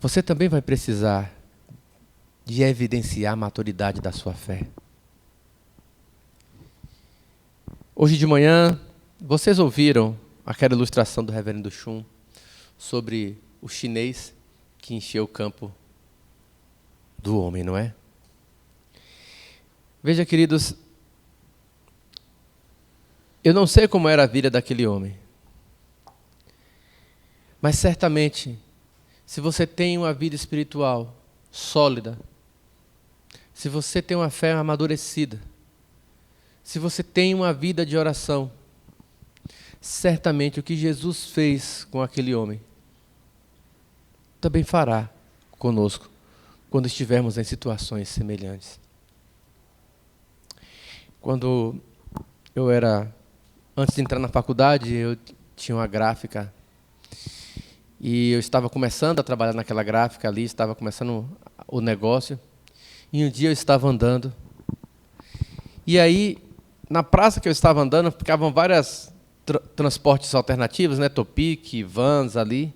Speaker 3: você também vai precisar de evidenciar a maturidade da sua fé. Hoje de manhã, vocês ouviram aquela ilustração do reverendo Chun sobre o chinês que encheu o campo do homem, não é? Veja, queridos, eu não sei como era a vida daquele homem, mas certamente, se você tem uma vida espiritual sólida, se você tem uma fé amadurecida, se você tem uma vida de oração, certamente o que Jesus fez com aquele homem também fará conosco quando estivermos em situações semelhantes. Quando antes de entrar na faculdade, eu tinha uma gráfica e eu estava começando a trabalhar naquela gráfica ali, estava começando o negócio, e um dia eu estava andando, e aí, na praça que eu estava andando, ficavam vários transportes alternativos, né, Topic, vans ali,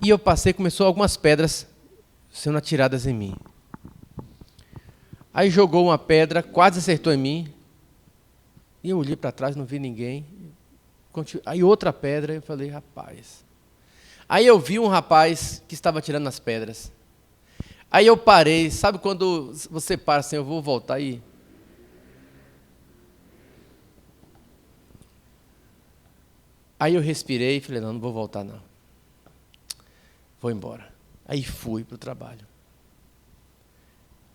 Speaker 3: e eu passei, começou algumas pedras sendo atiradas em mim. Aí jogou uma pedra, quase acertou em mim, e eu olhei para trás, não vi ninguém. Aí outra pedra, eu falei, rapaz. Aí eu vi um rapaz que estava atirando as pedras. Aí eu parei, sabe quando você para assim, eu vou voltar aí? Aí eu respirei e falei, não vou voltar não. Vou embora. Aí fui para o trabalho.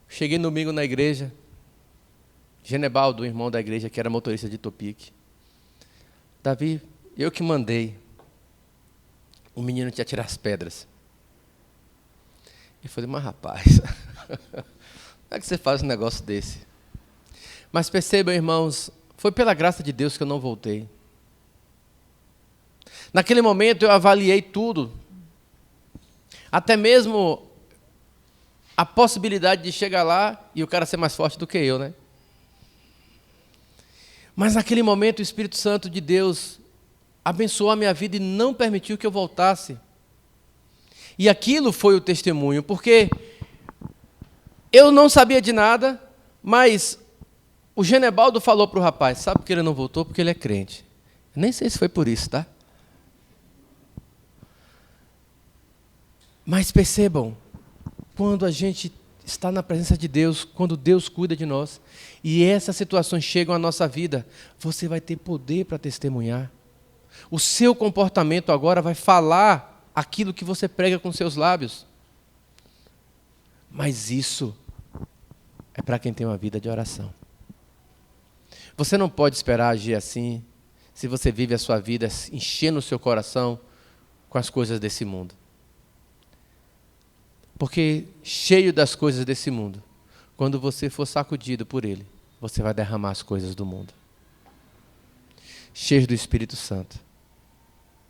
Speaker 3: Cheguei no domingo na igreja. Genebaldo, o irmão da igreja, que era motorista de Topic. Davi, eu que mandei o menino te atirar as pedras. Eu falei, mas rapaz, como é que você faz um negócio desse? Mas percebam, irmãos, foi pela graça de Deus que eu não voltei. Naquele momento eu avaliei tudo. Até mesmo a possibilidade de chegar lá e o cara ser mais forte do que eu, né? Mas naquele momento o Espírito Santo de Deus abençoou a minha vida e não permitiu que eu voltasse. E aquilo foi o testemunho, porque eu não sabia de nada, mas o Genebaldo falou para o rapaz, sabe por que ele não voltou? Porque ele é crente. Eu nem sei se foi por isso, tá? Mas percebam, quando a gente está na presença de Deus, quando Deus cuida de nós, e essas situações chegam à nossa vida, você vai ter poder para testemunhar. O seu comportamento agora vai falar aquilo que você prega com seus lábios. Mas isso é para quem tem uma vida de oração. Você não pode esperar agir assim, se você vive a sua vida enchendo o seu coração com as coisas desse mundo. Porque cheio das coisas desse mundo, quando você for sacudido por ele, você vai derramar as coisas do mundo. Cheio do Espírito Santo,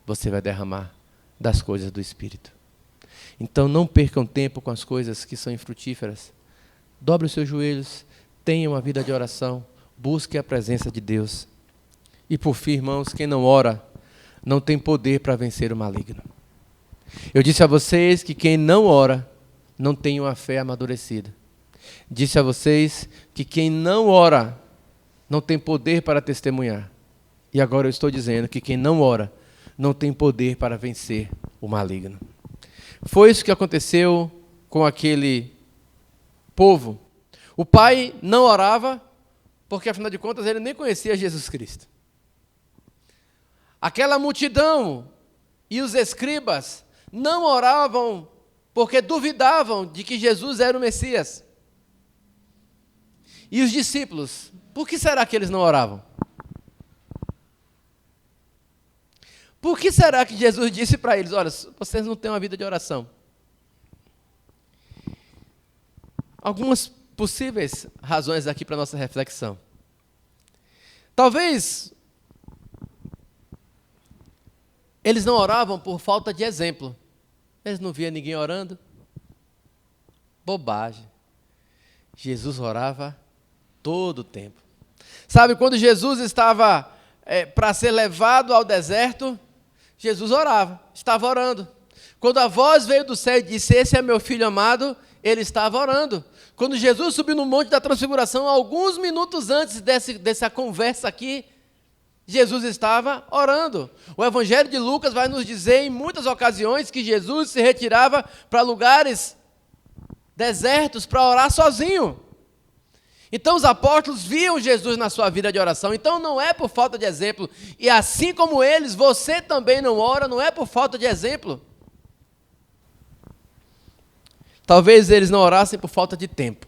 Speaker 3: você vai derramar das coisas do Espírito. Então não percam tempo com as coisas que são infrutíferas. Dobre os seus joelhos, tenha uma vida de oração, busque a presença de Deus. E por fim, irmãos, quem não ora, não tem poder para vencer o maligno. Eu disse a vocês que quem não ora, não tem uma fé amadurecida. Disse a vocês que quem não ora, não tem poder para testemunhar. E agora eu estou dizendo que quem não ora, não tem poder para vencer o maligno. Foi isso que aconteceu com aquele povo. O pai não orava, porque afinal de contas ele nem conhecia Jesus Cristo. Aquela multidão e os escribas não oravam porque duvidavam de que Jesus era o Messias. E os discípulos, por que será que eles não oravam? Por que será que Jesus disse para eles, olha, vocês não têm uma vida de oração? Algumas possíveis razões aqui para a nossa reflexão. Talvez eles não oravam por falta de exemplo. Eles não viam ninguém orando. Bobagem. Jesus orava todo o tempo. Sabe, quando Jesus estava para ser levado ao deserto, Jesus orava, estava orando. Quando a voz veio do céu e disse, esse é meu filho amado, ele estava orando. Quando Jesus subiu no Monte da Transfiguração, alguns minutos antes dessa conversa aqui, Jesus estava orando. O Evangelho de Lucas vai nos dizer em muitas ocasiões que Jesus se retirava para lugares desertos para orar sozinho. Então os apóstolos viam Jesus na sua vida de oração. Então não é por falta de exemplo. E assim como eles, você também não ora, não é por falta de exemplo. Talvez eles não orassem por falta de tempo.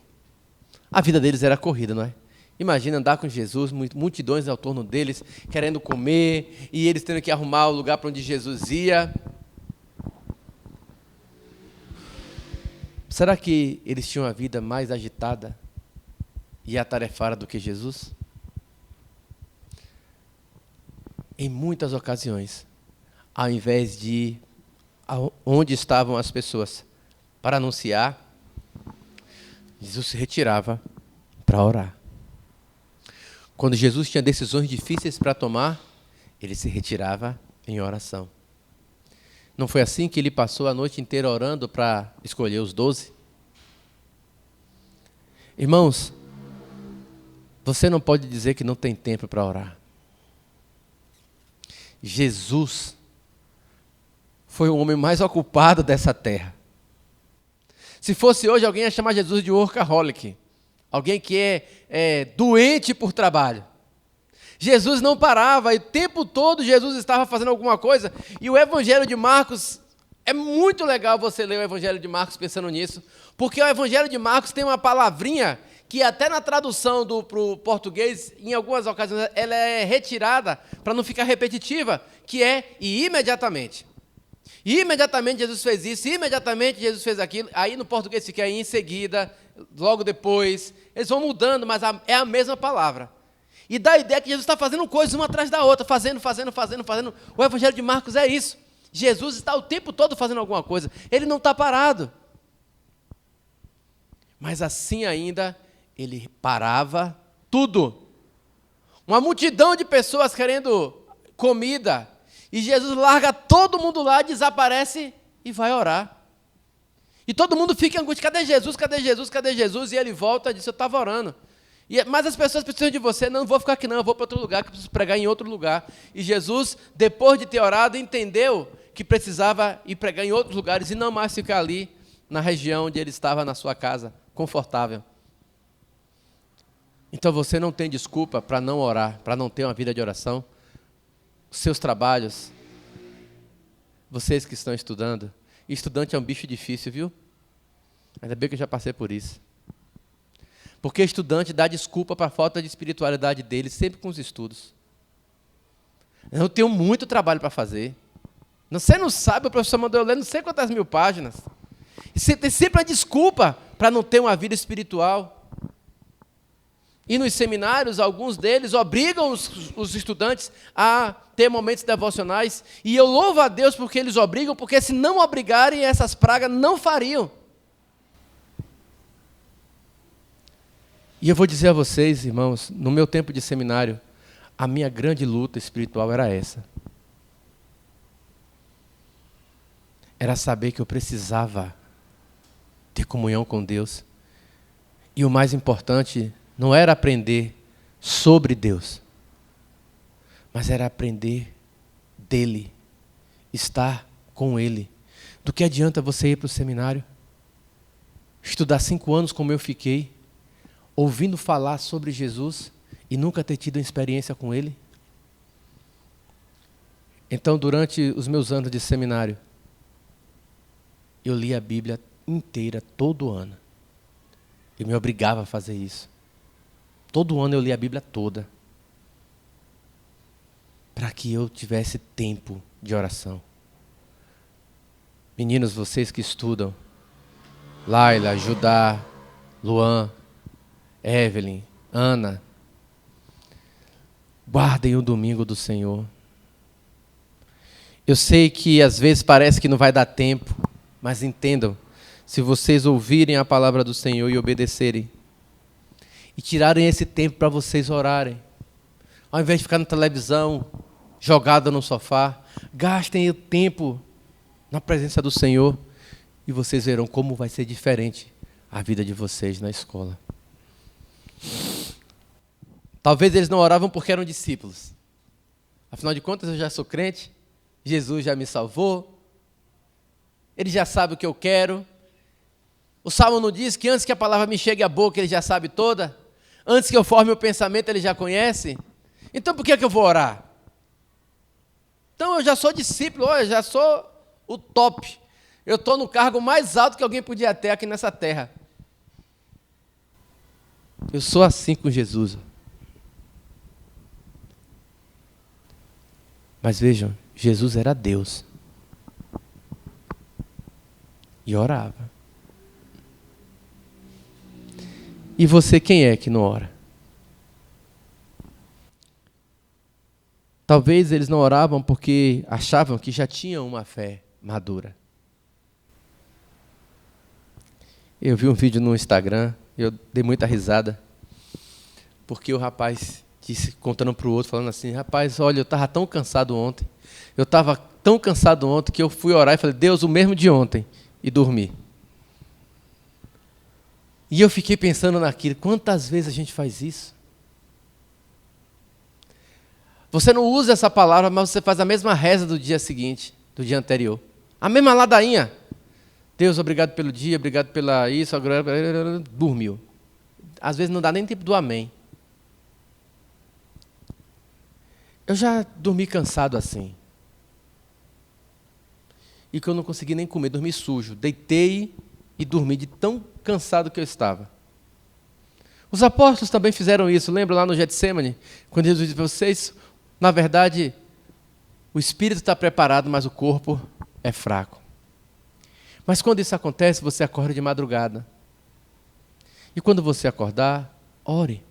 Speaker 3: A vida deles era corrida, não é? Imagina andar com Jesus, multidões ao torno deles, querendo comer, e eles tendo que arrumar o lugar para onde Jesus ia. Será que eles tinham a vida mais agitada e atarefada do que Jesus? Em muitas ocasiões, ao invés de ir onde estavam as pessoas para anunciar, Jesus se retirava para orar. Quando Jesus tinha decisões difíceis para tomar, ele se retirava em oração. Não foi assim que ele passou a noite inteira orando para escolher os 12? Irmãos, você não pode dizer que não tem tempo para orar. Jesus foi o homem mais ocupado dessa terra. Se fosse hoje, alguém ia chamar Jesus de workaholic. Alguém que é doente por trabalho. Jesus não parava, e o tempo todo Jesus estava fazendo alguma coisa. E o Evangelho de Marcos, é muito legal você ler o Evangelho de Marcos pensando nisso, porque o Evangelho de Marcos tem uma palavrinha que até na tradução para o português, em algumas ocasiões, ela é retirada para não ficar repetitiva, que é e imediatamente. E imediatamente Jesus fez isso, e imediatamente Jesus fez aquilo. Aí no português fica em seguida, logo depois. Eles vão mudando, mas é a mesma palavra. E dá a ideia que Jesus está fazendo coisas uma atrás da outra, fazendo. O Evangelho de Marcos é isso. Jesus está o tempo todo fazendo alguma coisa. Ele não está parado. Mas assim ainda, ele parava tudo. Uma multidão de pessoas querendo comida. E Jesus larga todo mundo lá, desaparece e vai orar. E todo mundo fica angustiado, cadê Jesus, cadê Jesus, cadê Jesus? E ele volta e diz, eu estava orando. Mas as pessoas precisam de você, não vou ficar aqui não, eu vou para outro lugar, que eu preciso pregar em outro lugar. E Jesus, depois de ter orado, entendeu que precisava ir pregar em outros lugares e não mais ficar ali, na região onde ele estava, na sua casa, confortável. Então você não tem desculpa para não orar, para não ter uma vida de oração. Seus trabalhos, vocês que estão estudando, estudante é um bicho difícil, viu? Ainda bem que eu já passei por isso. Porque estudante dá desculpa para a falta de espiritualidade dele, sempre com os estudos. Eu tenho muito trabalho para fazer. Você não sabe, o professor mandou eu ler não sei quantas mil páginas. E você tem sempre a desculpa para não ter uma vida espiritual. E nos seminários, alguns deles obrigam os estudantes a ter momentos devocionais. E eu louvo a Deus porque eles obrigam, porque se não obrigarem, essas pragas não fariam. E eu vou dizer a vocês, irmãos, no meu tempo de seminário, a minha grande luta espiritual era essa. Era saber que eu precisava ter comunhão com Deus. E o mais importante não era aprender sobre Deus, mas era aprender dele, estar com ele. Do que adianta você ir para o seminário, estudar 5 anos como eu fiquei, ouvindo falar sobre Jesus e nunca ter tido uma experiência com ele? Então, durante os meus anos de seminário, eu li a Bíblia inteira, todo ano. Eu me obrigava a fazer isso. Todo ano eu li a Bíblia toda. Para que eu tivesse tempo de oração. Meninos, vocês que estudam, Laila, Judá, Luan, Evelyn, Ana, guardem o domingo do Senhor. Eu sei que às vezes parece que não vai dar tempo, mas entendam, se vocês ouvirem a palavra do Senhor e obedecerem, e tirarem esse tempo para vocês orarem, ao invés de ficar na televisão, jogado no sofá, gastem o tempo na presença do Senhor e vocês verão como vai ser diferente a vida de vocês na escola. Talvez eles não oravam porque eram discípulos. Afinal de contas, eu já sou crente, Jesus já me salvou, Ele já sabe o que eu quero. O Salmo não diz que antes que a palavra me chegue à boca, Ele já sabe toda? Antes que eu forme o pensamento, Ele já conhece? Então por que eu vou orar? Então eu já sou discípulo, eu já sou o top. Eu estou no cargo mais alto que alguém podia ter aqui nessa terra. Eu sou assim com Jesus. Mas vejam, Jesus era Deus. E orava. E você quem é que não ora? Talvez eles não oravam porque achavam que já tinham uma fé madura. Eu vi um vídeo no Instagram, eu dei muita risada, porque o rapaz disse, contando para o outro, falando assim, rapaz, olha, eu estava tão cansado ontem, que eu fui orar e falei, Deus, o mesmo de ontem, e dormi. E eu fiquei pensando naquilo, quantas vezes a gente faz isso? Você não usa essa palavra, mas você faz a mesma reza do dia seguinte, do dia anterior. A mesma ladainha. Deus, obrigado pelo dia, obrigado pela isso, dormiu. Às vezes não dá nem tempo do amém. Eu já dormi cansado assim. E que eu não consegui nem comer, dormi sujo. Deitei e dormi de tão cansado que eu estava. Os apóstolos também fizeram isso. Lembra lá no Getsemane? Quando Jesus disse para vocês, na verdade, o espírito está preparado, mas o corpo é fraco. Mas quando isso acontece, você acorda de madrugada. E quando você acordar, ore.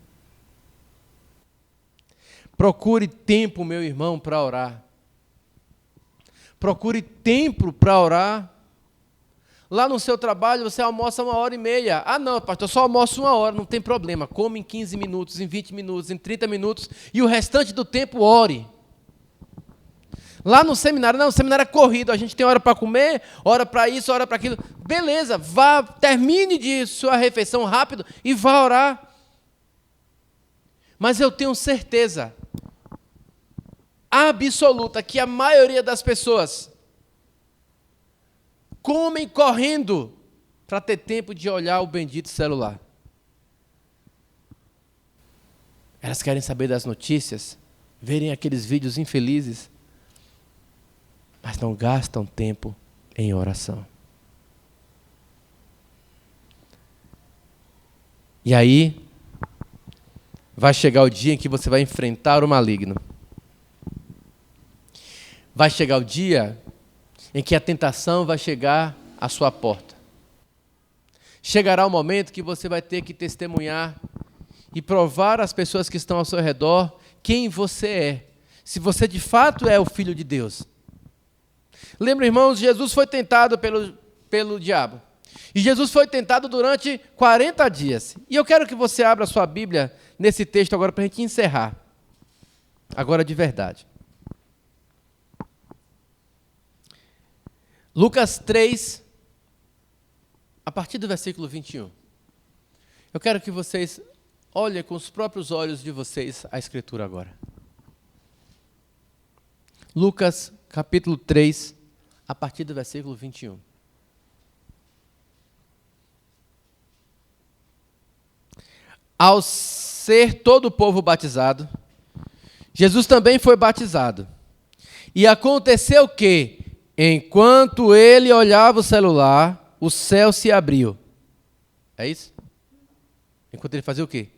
Speaker 3: Procure tempo, meu irmão, para orar. Procure tempo para orar. Lá no seu trabalho, você almoça 1h30. Ah, não, pastor, eu só almoço 1 hora, não tem problema. Come em 15 minutos, em 20 minutos, em 30 minutos, e o restante do tempo, ore. Lá no seminário, não, o seminário é corrido, a gente tem hora para comer, hora para isso, hora para aquilo. Beleza, vá, termine de sua refeição rápido e vá orar. Mas eu tenho certeza absoluta que a maioria das pessoas comem correndo para ter tempo de olhar o bendito celular. Elas querem saber das notícias, verem aqueles vídeos infelizes, mas não gastam tempo em oração. E aí, vai chegar o dia em que você vai enfrentar o maligno. Vai chegar o dia em que a tentação vai chegar à sua porta. Chegará o momento que você vai ter que testemunhar e provar às pessoas que estão ao seu redor quem você é. Se você de fato é o Filho de Deus. Lembra, irmãos, Jesus foi tentado pelo diabo. E Jesus foi tentado durante 40 dias. E eu quero que você abra a sua Bíblia nesse texto agora para a gente encerrar. Agora de verdade. Lucas 3, a partir do versículo 21. Eu quero que vocês olhem com os próprios olhos de vocês a Escritura agora. Lucas, capítulo 3, a partir do versículo 21. Ao ser todo o povo batizado, Jesus também foi batizado. E aconteceu que, enquanto ele olhava o celular, o céu se abriu. É isso? Enquanto ele fazia o quê?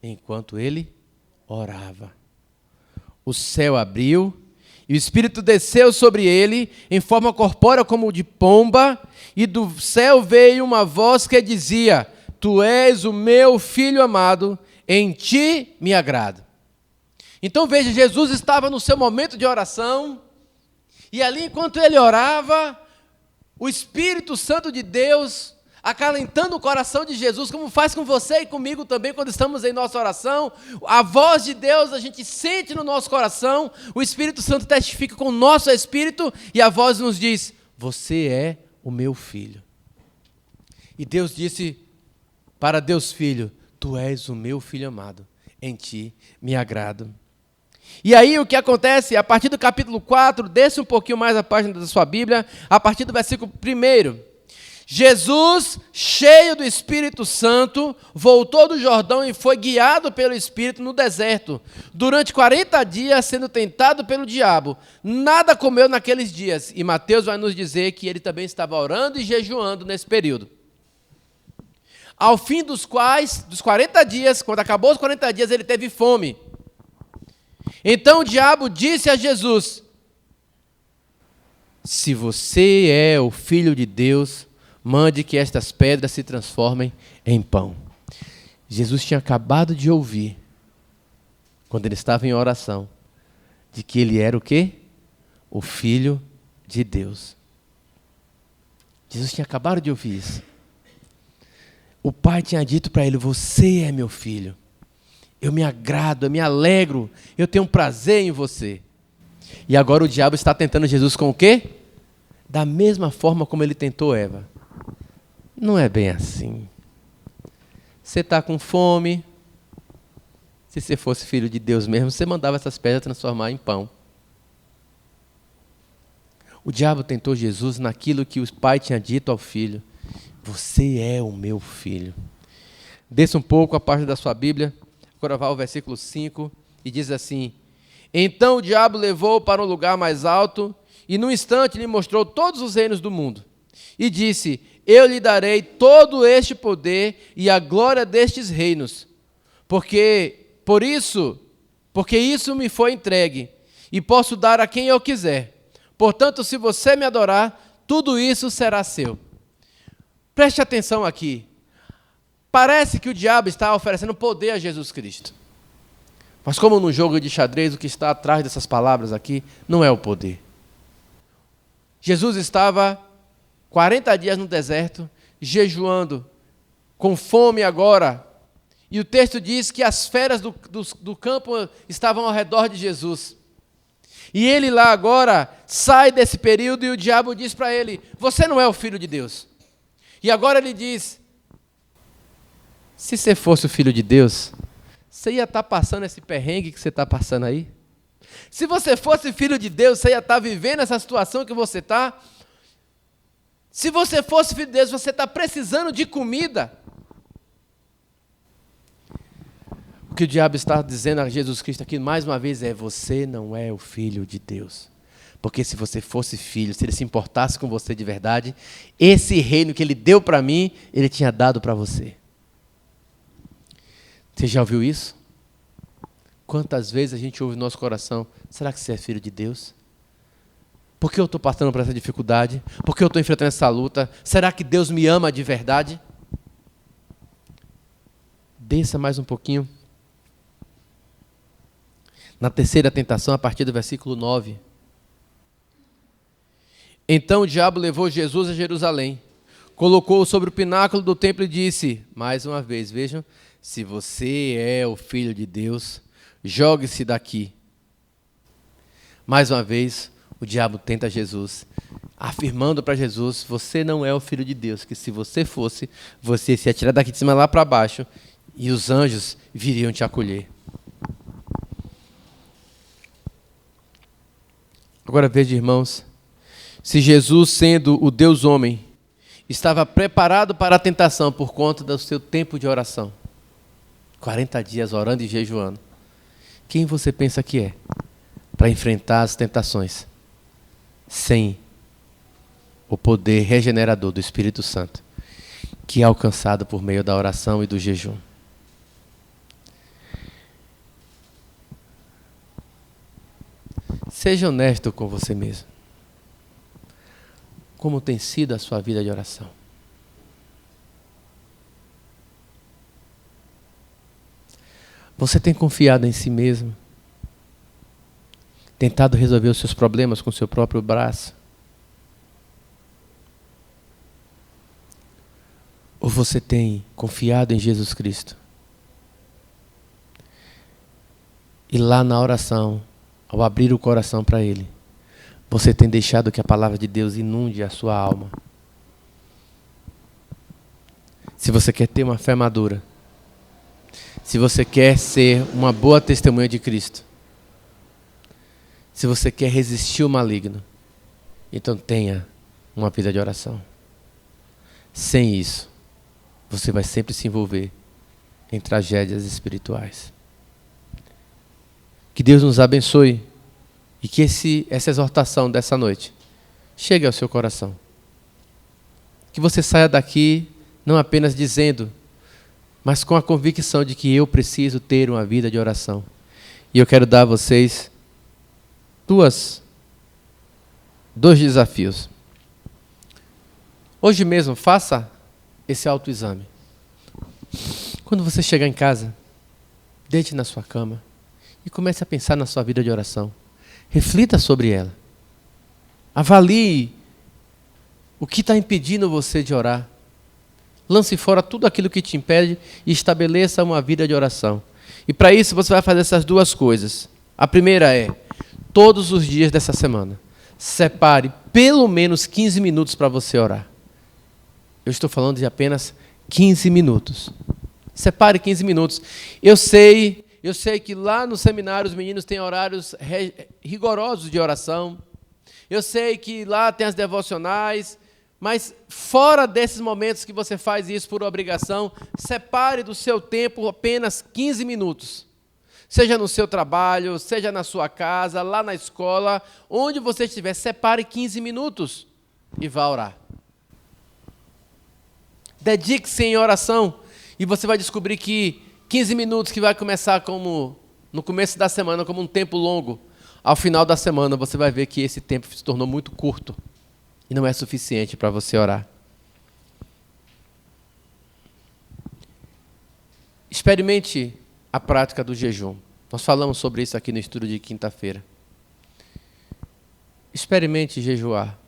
Speaker 3: Enquanto ele orava. O céu abriu e o Espírito desceu sobre ele em forma corpórea como de pomba, e do céu veio uma voz que dizia: Tu és o meu filho amado, em ti me agrado. Então veja, Jesus estava no seu momento de oração, e ali enquanto ele orava, o Espírito Santo de Deus, acalentando o coração de Jesus, como faz com você e comigo também quando estamos em nossa oração, a voz de Deus a gente sente no nosso coração, o Espírito Santo testifica com o nosso espírito, e a voz nos diz: você é o meu filho. E Deus disse para Deus Filho: tu és o meu filho amado, em ti me agrado. E aí o que acontece? A partir do capítulo 4, desce um pouquinho mais a página da sua Bíblia, a partir do versículo 1. Jesus, cheio do Espírito Santo, voltou do Jordão e foi guiado pelo Espírito no deserto, durante 40 dias sendo tentado pelo diabo. Nada comeu naqueles dias, e Mateus vai nos dizer que ele também estava orando e jejuando nesse período. Ao fim dos 40 dias, quando acabou os 40 dias, ele teve fome. Então o diabo disse a Jesus: se você é o Filho de Deus, mande que estas pedras se transformem em pão. Jesus tinha acabado de ouvir, quando ele estava em oração, de que ele era o quê? O Filho de Deus. Jesus tinha acabado de ouvir isso. O Pai tinha dito para ele: você é meu filho. Eu me agrado, eu me alegro, eu tenho prazer em você. E agora o diabo está tentando Jesus com o quê? Da mesma forma como ele tentou Eva. Não é bem assim. Você está com fome. Se você fosse filho de Deus mesmo, você mandava essas pedras transformar em pão. O diabo tentou Jesus naquilo que o pai tinha dito ao filho: você é o meu filho. Desça um pouco a parte da sua Bíblia, agora vá ao versículo 5, e diz assim: então o diabo levou-o para um lugar mais alto, e num instante lhe mostrou todos os reinos do mundo, e disse: eu lhe darei todo este poder e a glória destes reinos, porque isso me foi entregue, e posso dar a quem eu quiser. Portanto, se você me adorar, tudo isso será seu. Preste atenção aqui. Parece que o diabo está oferecendo poder a Jesus Cristo. Mas como no jogo de xadrez, o que está atrás dessas palavras aqui não é o poder. Jesus estava 40 dias no deserto, jejuando, com fome agora. E o texto diz que as feras do campo estavam ao redor de Jesus. E ele lá agora sai desse período e o diabo diz para ele: você não é o Filho de Deus. E agora ele diz: se você fosse o Filho de Deus, você ia estar passando esse perrengue que você está passando aí? Se você fosse Filho de Deus, você ia estar vivendo essa situação que você está? Se você fosse Filho de Deus, você está precisando de comida? O que o diabo está dizendo a Jesus Cristo aqui, mais uma vez, é: você não é o Filho de Deus. Porque se você fosse filho, se ele se importasse com você de verdade, esse reino que ele deu para mim, ele tinha dado para você. Você já ouviu isso? Quantas vezes a gente ouve no nosso coração: será que você é filho de Deus? Por que eu estou passando por essa dificuldade? Por que eu estou enfrentando essa luta? Será que Deus me ama de verdade? Desça mais um pouquinho. Na terceira tentação, a partir do versículo 9. Então o diabo levou Jesus a Jerusalém, colocou-o sobre o pináculo do templo e disse, mais uma vez, vejam: se você é o Filho de Deus, jogue-se daqui. Mais uma vez, o diabo tenta Jesus, afirmando para Jesus: você não é o Filho de Deus, que se você fosse, você se atirar daqui de cima lá para baixo, e os anjos viriam te acolher. Agora veja, irmãos, se Jesus, sendo o Deus homem, estava preparado para a tentação por conta do seu tempo de oração, 40 dias orando e jejuando, quem você pensa que é? para enfrentar as tentações sem o poder regenerador do Espírito Santo, que é alcançado por meio da oração e do jejum. Seja honesto com você mesmo. Como tem sido a sua vida de oração? Você tem confiado em si mesmo? Tentado resolver os seus problemas com o seu próprio braço? Ou você tem confiado em Jesus Cristo? E lá na oração, ao abrir o coração para Ele, você tem deixado que a palavra de Deus inunde a sua alma? Se você quer ter uma fé madura, se você quer ser uma boa testemunha de Cristo, se você quer resistir ao maligno, então tenha uma vida de oração. Sem isso, você vai sempre se envolver em tragédias espirituais. Que Deus nos abençoe e que essa exortação dessa noite chegue ao seu coração. Que você saia daqui não apenas dizendo, mas com a convicção de que eu preciso ter uma vida de oração. E eu quero dar a vocês dois desafios. Hoje mesmo, faça esse autoexame. Quando você chegar em casa, deite na sua cama e comece a pensar na sua vida de oração. Reflita sobre ela. Avalie o que está impedindo você de orar. Lance fora tudo aquilo que te impede e estabeleça uma vida de oração. E para isso você vai fazer essas duas coisas. A primeira é, todos os dias dessa semana, separe pelo menos 15 minutos para você orar. Eu estou falando de apenas 15 minutos. Separe 15 minutos. Eu sei que lá no seminário os meninos têm horários rigorosos de oração. Eu sei que lá tem as devocionais. Mas fora desses momentos que você faz isso por obrigação, separe do seu tempo apenas 15 minutos. Seja no seu trabalho, seja na sua casa, lá na escola, onde você estiver, separe 15 minutos e vá orar. Dedique-se em oração e você vai descobrir que 15 minutos que vai começar como no começo da semana, como um tempo longo, ao final da semana você vai ver que esse tempo se tornou muito curto. E não é suficiente para você orar. Experimente a prática do jejum. Nós falamos sobre isso aqui no estudo de quinta-feira. Experimente jejuar.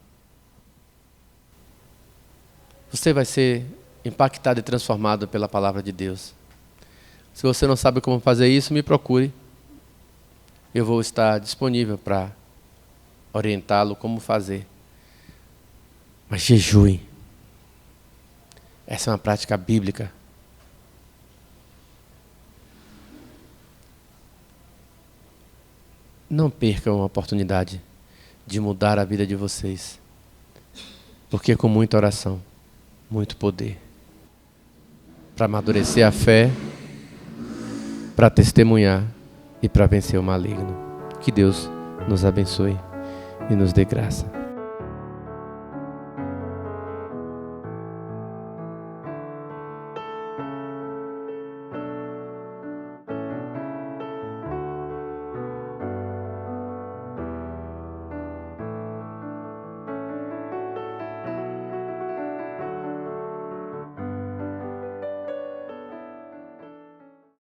Speaker 3: Você vai ser impactado e transformado pela palavra de Deus. Se você não sabe como fazer isso, me procure. Eu vou estar disponível para orientá-lo como fazer. Mas jejue. Essa é uma prática bíblica. Não percam a oportunidade de mudar a vida de vocês. Porque é com muita oração, muito poder. Para amadurecer a fé, para testemunhar e para vencer o maligno. Que Deus nos abençoe e nos dê graça.